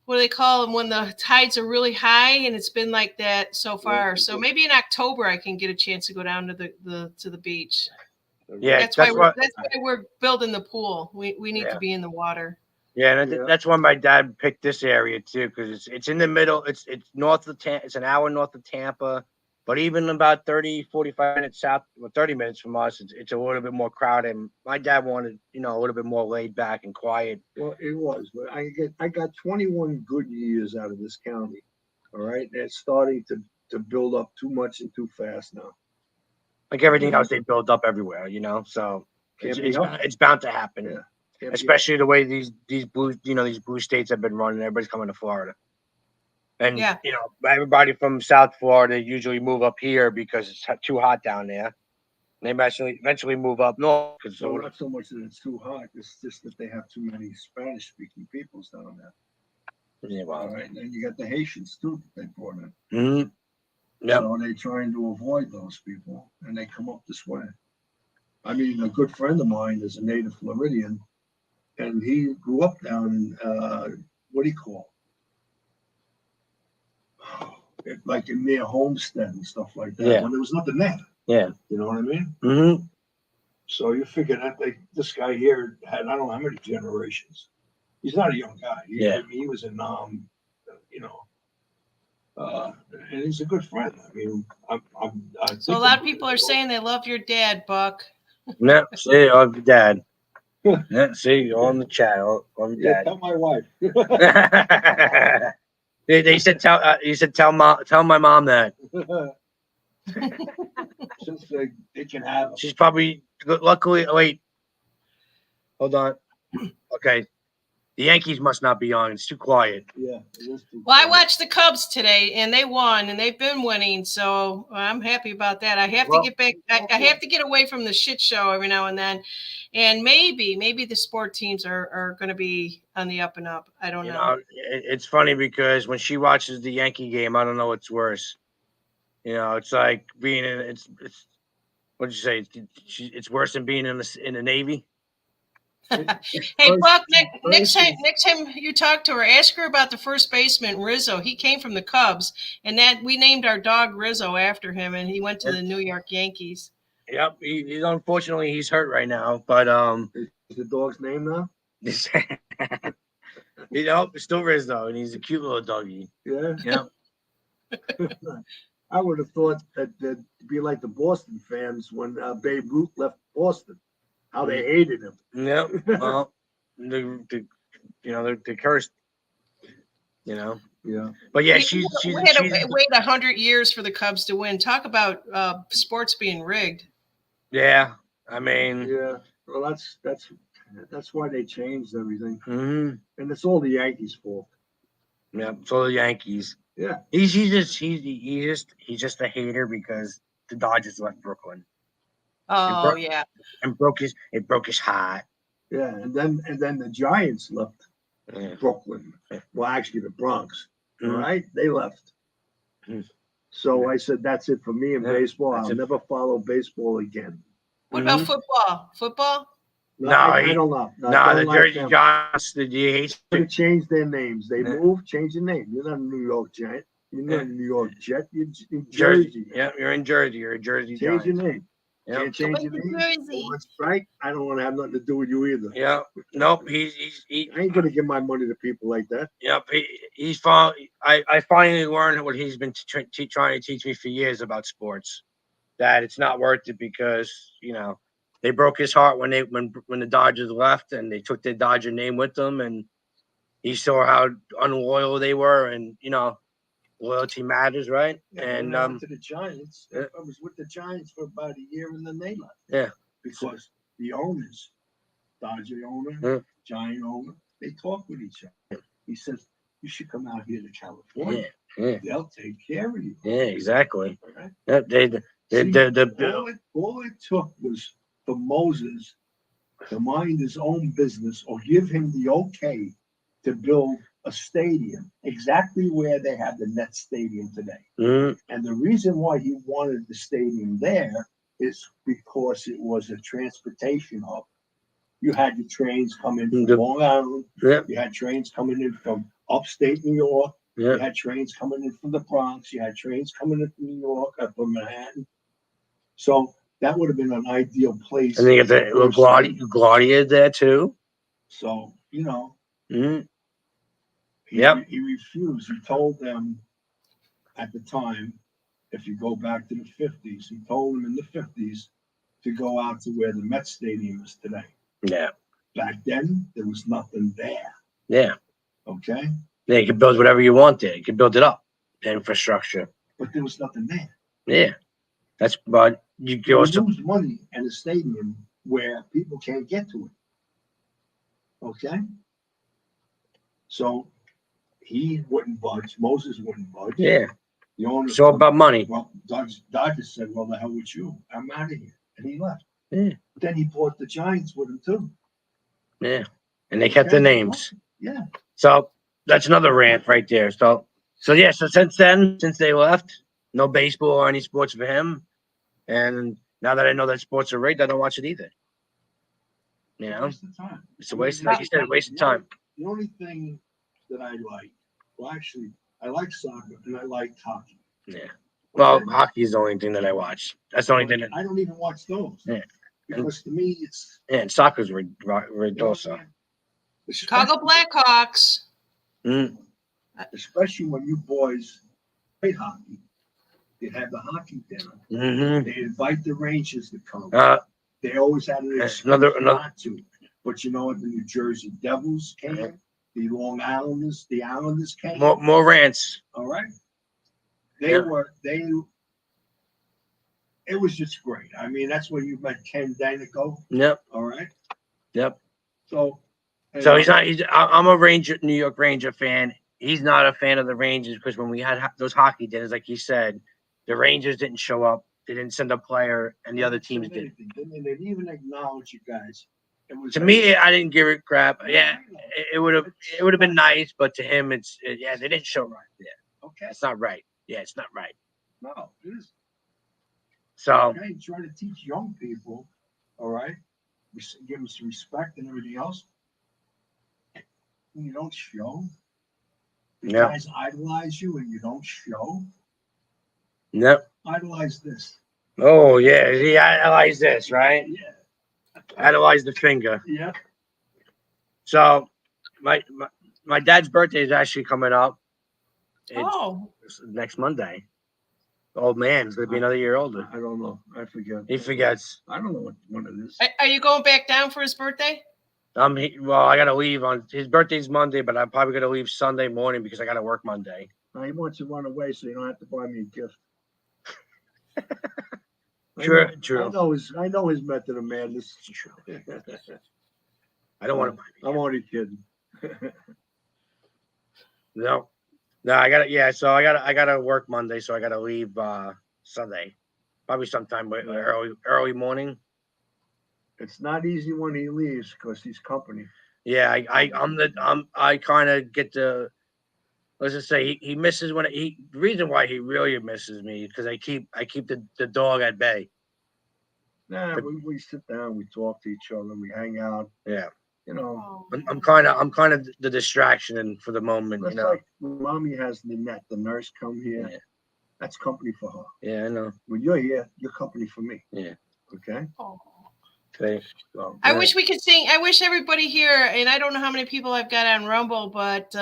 what do they call them when the tides are really high, and it's been like that so far. So maybe in October I can get a chance to go down to the beach. Yeah, that's why we're building the pool. We need to be in the water. Yeah, and that's why my dad picked this area too, because it's in the middle. It's north of Tampa. It's an hour north of Tampa, but even about 30, 45 minutes south, 30 minutes from us, it's a little bit more crowded. My dad wanted, a little bit more laid back and quiet. Well, it was, but I got 21 good years out of this county. All right, and it's starting to build up too much and too fast now. Like everything else, they build up everywhere, so it's bound to happen. Yeah. Especially the way these blue states have been running. Everybody's coming to Florida. And Yeah. everybody from South Florida usually move up here because it's too hot down there. They eventually move up north because So not so much that it's too hot, it's just that they have too many Spanish speaking peoples down there. yeah, All well, right. And then you got the Haitians too that they brought in. mhm, yep. So they're trying to avoid those people and they come up this way. I mean, a good friend of mine is a native Floridian and he grew up down in what do you call it? Like in near Homestead and stuff like that. Yeah. When there was nothing there. Yeah. You know what I mean? Mm-hmm. So you figure that this guy here had I don't know how many generations. He's not a young guy. Yeah. He was in you know, and he's a good friend. I mean, I So a lot of people are saying they love your dad, Buck. Yeah, see, on your dad. Yeah, see, on the chat, on yeah, dad. tell my wife. They said you said tell my mom that. Since they can have him. She's probably luckily. Wait, hold on. Okay, the Yankees must not be on. It's too quiet. Yeah, it is too Well, I quiet. watched the Cubs today, and they won, and they've been winning, so I'm happy about that. I have to get back. I have to get away from the shit show every now and then, and maybe the sport teams are going to be on the up and up. I don't know. It's funny because when she watches the Yankee game, I don't know what's worse. It's like being in it's what'd you say? It's worse than being in the Navy. Hey, Buck, next time you talk to her, ask her about the first baseman, Rizzo. He came from the Cubs, and that we named our dog Rizzo after him, and he went to the New York Yankees. Yep, he's unfortunately he's hurt right now, but Is the dog's name now? it's still Rizzo, and he's a cute little doggy. Yeah. Yep. I would have thought that'd be like the Boston fans when Babe Ruth left Boston, how they hated him. Yep. Well, they're cursed. Yeah. But yeah, we had to wait 100 years for the Cubs to win. Talk about sports being rigged. Yeah, I mean. Yeah. Well, that's why they changed everything, Mm-hmm. and it's all the Yankees' fault. Yeah, it's all the Yankees. Yeah. He's just a hater because the Dodgers left Brooklyn. Oh yeah. And it broke his heart. Yeah, and then the Giants left Brooklyn. Well, actually, the Bronx. Mm-hmm. All right, they left. Mm-hmm. So I said, that's it for me in baseball. I'll never follow baseball again. What about football? Football? No, I don't know. No, the Jersey Giants, the DH. They changed their names. They moved, changed the name. You're not a New York Giant. You're not a New York Jet. You're in Jersey. Yeah, you're in Jersey. You're a Jersey Change Giant. your name. Yep. Can't change your name. Jersey. Strike. I don't want to have nothing to do with you either. Yeah. Nope. I ain't gonna give my money to people like that. Yep. He's I finally learned what he's been trying to teach me for years about sports. That it's not worth it because they broke his heart when the Dodgers left and they took their Dodger name with them, and he saw how unloyal they were, and loyalty matters, right? Yeah, and when I went to the Giants, I was with the Giants for about a year, and then they left. Yeah, because the owners, Dodger owner, Giant owner, they talk with each other. He says, "You should come out here to California. Yeah. They'll take care of you." Yeah, exactly. Right? All it took was for Moses to mind his own business or give him the okay to build a stadium exactly where they have the Nets stadium today. Mm-hmm. And the reason why he wanted the stadium there is because it was a transportation hub. You had your trains coming from Long Island. Yep. You had trains coming in from upstate New York. Yep. You had trains coming in from the Bronx. You had trains coming in from New York, from Manhattan. So that would have been an ideal place. And then you got the LaGuardia there too. So, Mm-hmm. He refused. He told them at the time, if you go back to the 50s, he told them in the 50s to go out to where the Met Stadium is today. Yeah. Back then, there was nothing there. Yeah. Okay? Yeah, you can build whatever you want there. You can build it up, the infrastructure. But there was nothing there. Yeah. But you lose money in a stadium where people can't get to it. Okay? So he wouldn't budge. Moses wouldn't budge. Yeah. The owner. It's all about money. Well, Dodgers said, "Well, the hell with you. I'm out of here," and he left. Yeah. But then he bought the Giants with him too. Yeah. And they kept the names. Yeah. So that's another rant right there. So yeah. So since then, since they left, no baseball or any sports for him. And now that I know that sports are rigged, I don't watch it either. You know, Waste of time. it's a waste. Like you said, a waste of time. The only thing that I like, well, actually, I like soccer and I like hockey. Yeah. Well, Okay? hockey is the only thing that I watch. That's the only thing that. I don't even watch those. Yeah. Because to me, it's Yeah, and soccer's also. Chicago Blackhawks. Mm. Especially when you boys played hockey. They had the hockey dinner. Mm-hmm. They invite the Rangers to come. They always had an excuse another- not to. But you know what? The New Jersey Devils came. The Long Islanders, the Islanders came. More rants. All right. They Yeah. were. It was just great. I mean, that's when you met Ken Danico. Yep. All right. Yep. So he's not. I'm a New York Ranger fan. He's not a fan of the Rangers because when we had those hockey dinners, like he said, the Rangers didn't show up. They didn't send a player, and the other teams did. They didn't even acknowledge you guys. It was To me, I didn't give it crap. Yeah, it would have been nice, but to him, they didn't show right. Yeah, okay. it's not right. Yeah, it's not right. No, it is. So Okay, try to teach young people. All right, give them some respect and everything else. When you don't show, the guys idolize you, and you don't show. Yep. Idolize this. Oh yeah, he idolized this, right? Yeah. Idolize the finger. Yeah. So my dad's birthday is actually coming up. It's next Monday. Old man, he's gonna be another year older. I don't know. I forget. He forgets. I don't know what one it is. Are you going back down for his birthday? Well, I gotta leave on his birthday's Monday, but I'm probably gonna leave Sunday morning because I gotta work Monday. He wants to run away, so you don't have to buy me a gift. True. I know his method of madness. True. I don't want to. I'm only kidding. No, I gotta. Yeah, so I gotta work Monday, so I gotta leave Sunday, probably sometime early morning. It's not easy when he leaves because he's company. Yeah, I kind of get the. Let's just say he misses the reason why he really misses me is because I keep the dog at bay. Nah, we sit down, we talk to each other, we hang out. Yeah, you know. I'm kind of the distraction for the moment. That's like when mommy has Nanette, the nurse, come here. Yeah. That's company for her. Yeah, I know. When you're here, you're company for me. Yeah. Okay. Okay. So, I wish we could sing. I wish everybody here, and I don't know how many people I've got on Rumble, but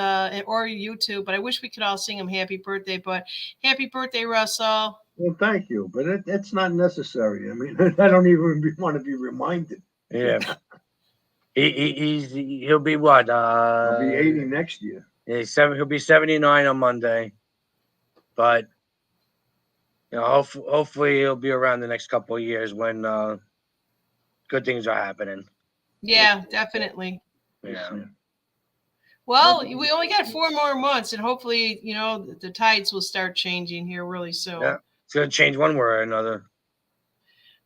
or YouTube, but I wish we could all sing him happy birthday. But happy birthday, Russell. Well, thank you, but it's not necessary. I mean, I don't even want to be reminded. Yeah. He'll be what? He'll be 80 next year. Yeah, he'll be 79 on Monday, but you know, hopefully he'll be around the next couple of years when good things are happening. Yeah, definitely. Yeah. Well, we only got 4 more months, and hopefully, the tides will start changing here really soon. Yeah, it's gonna change one way or another.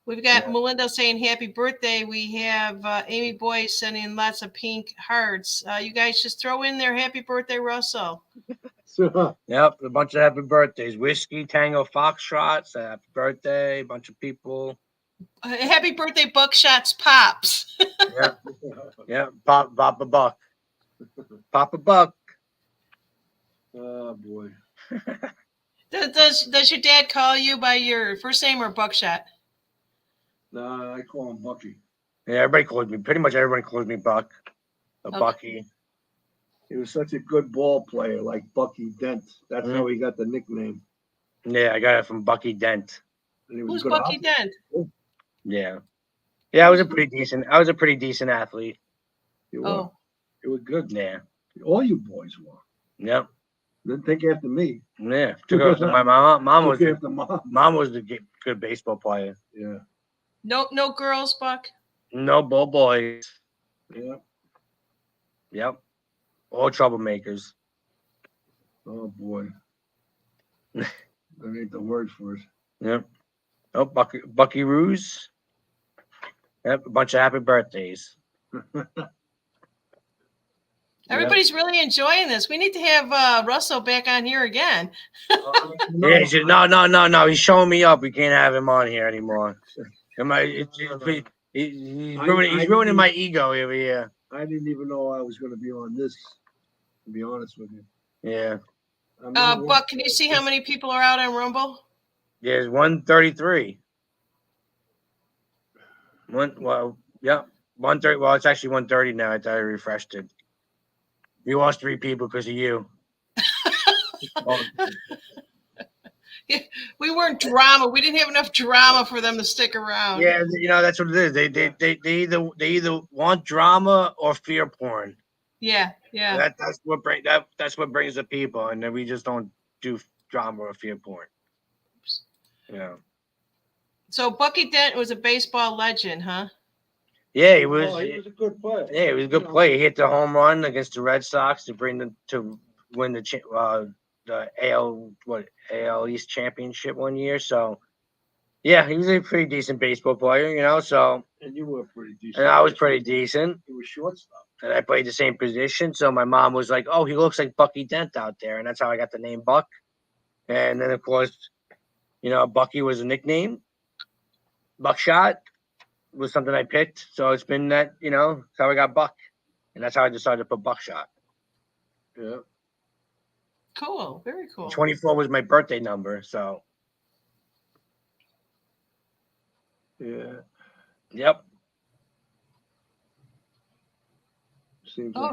We've got Melinda saying happy birthday. We have Amy Boyce sending lots of pink hearts. You guys just throw in there happy birthday, Russell. Yep, a bunch of happy birthdays. Whiskey Tango Foxtrot, happy birthday. A bunch of people. Happy birthday, Buckshot's Pops. Yeah, Papa Buck. Papa Buck. Oh boy. Does your dad call you by your first name or Buckshot? No, I call him Bucky. Yeah, pretty much everybody calls me Buck. Bucky. He was such a good ball player, like Bucky Dent. That's how he got the nickname. Yeah, I got it from Bucky Dent. Who's Bucky Dent? Yeah. Yeah, I was a pretty decent athlete. You were. You were good. Yeah. All you boys were. Yep. Didn't take after me. Yeah. Took after my mom. Mom was the good baseball player. Yeah. No girls, Buck? No ball boys. Yeah. Yep. All troublemakers. Oh boy. That ain't the word for it. Yep. Oh, Bucky Ruse. Yep, a bunch of happy birthdays. Everybody's really enjoying this. We need to have Russell back on here again. Yeah, no. He's showing me up. We can't have him on here anymore. He's ruining my ego over here. I didn't even know I was going to be on this, to be honest with you. Yeah. Buck, can you see how many people are out on Rumble? There's 133. 130. Well, it's actually 130 now. I thought I refreshed it. We lost 3 people because of you. We weren't drama. We didn't have enough drama for them to stick around. Yeah, that's what it is. They either want drama or fear porn. Yeah. That's what brings the people, and then we just don't do drama or fear porn. So Bucky Dent was a baseball legend, huh? Yeah, he was. He was a good player. Yeah, he was a good player. He hit the home run against the Red Sox to win the AL East championship one year. So, yeah, he was a pretty decent baseball player, So, and you were pretty decent. And I was pretty decent. He was shortstop. And I played the same position. So my mom was like, "Oh, he looks like Bucky Dent out there," and that's how I got the name Buck. And then, of course, Bucky was a nickname. Buckshot was something I picked. So it's been that, that's how I got Buck. And that's how I decided to put Buckshot. Yeah. Cool. Very cool. 24 was my birthday number. So. Yeah. Yep.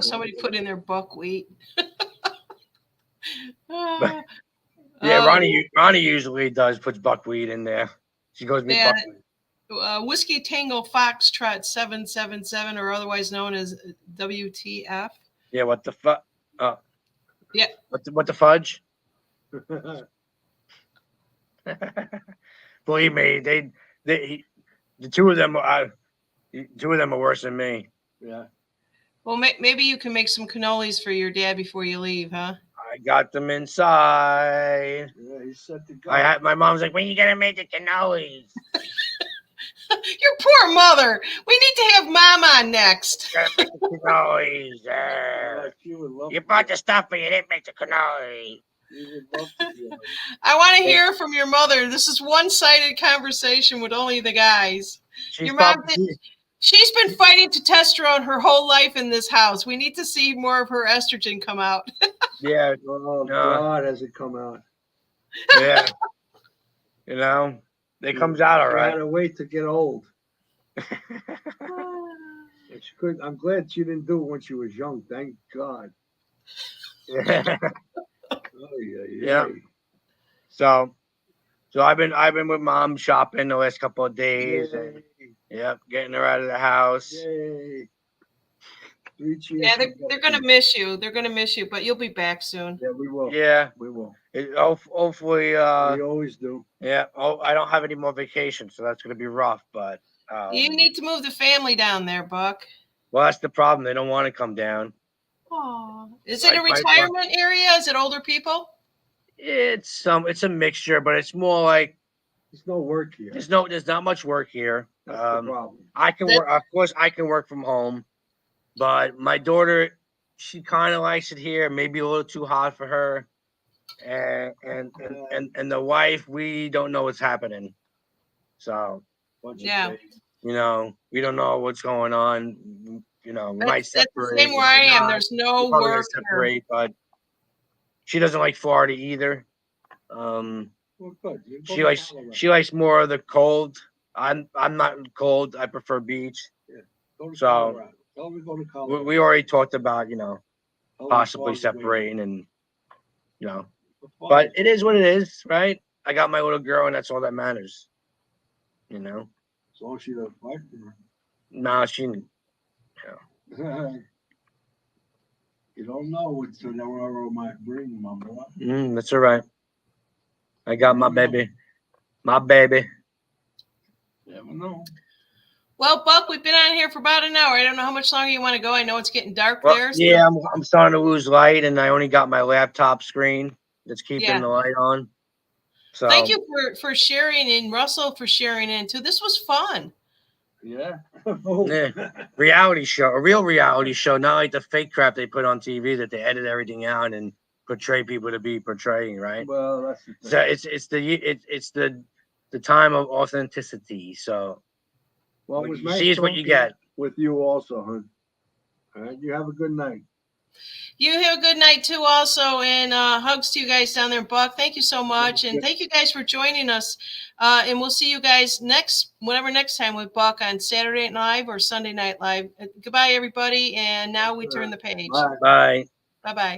Somebody put in their buckwheat. Yeah, Ronnie usually puts buckwheat in there. She goes me buckwheat. Whiskey Tango Foxtrot 777, or otherwise known as WTF. Yeah, what the fuck? Yeah. What the fudge? Believe me, the two of them are worse than me. Yeah. Well, maybe you can make some cannolis for your dad before you leave, huh? I got them inside. Yeah, he said to go. My mom's like, "When you gonna make the cannolis?" Your poor mother. We need to have Mom on next. Gotta make the cannolis. You bought the stuff, but you didn't make the cannoli. I want to hear from your mother. This is one-sided conversation with only the guys. Your mom she's been fighting testosterone her whole life in this house. We need to see more of her estrogen come out. Yeah. Oh, God, has it come out? Yeah. It comes out all right. I had to wait to get old. I'm glad she didn't do it when she was young. Thank God. Yeah. So I've been with Mom shopping the last couple of days. And, getting her out of the house. Yay. Yeah, they're gonna miss you. They're gonna miss you, but you'll be back soon. Yeah, we will. Yeah, we will. Hopefully. We always do. Yeah. Oh, I don't have any more vacations, so that's gonna be rough. But you need to move the family down there, Buck. Well, that's the problem. They don't want to come down. Oh, is it a retirement area? Is it older people? It's a mixture, but it's more like there's no work here. There's not much work here. That's the problem. I can work. Of course, I can work from home, but my daughter, she kind of likes it here. Maybe a little too hot for her, and the wife, we don't know what's happening. So yeah, we don't know what's going on. We might separate. That's the same where I am. There's no work separate, but she doesn't like Florida either. She likes more of the cold. I'm not cold. I prefer beach. Yeah. So we already talked about possibly separating and but it is what it is, right? I got my little girl, and that's all that matters. As long as she doesn't fight for her. No, she. You don't know what tomorrow might bring, my boy. That's all right. I got my baby. My baby. Never know. Well, Buck, we've been on here for about an hour. I don't know how much longer you want to go. I know it's getting dark Well, there. So yeah, I'm starting to lose light, and I only got my laptop screen that's keeping Yeah. the light on. So thank you for sharing, and Russell for sharing in too. This was fun. Yeah. Yeah. Reality show, a real reality show, not like the fake crap they put on TV that they edit everything out and portray people to be portraying, right? Well, that's the thing. So it's the time of authenticity. So Well, what it was you nice see is what you talking get. with you also, hon. All right, you have a good night. You have a good night too, also, and hugs to you guys down there, Buck. Thank you so much, and thank you guys for joining us. And we'll see you guys next time with Buck on Saturday Night Live or Sunday Night Live. Goodbye, everybody, and now we turn the page. Bye. Bye. Bye bye.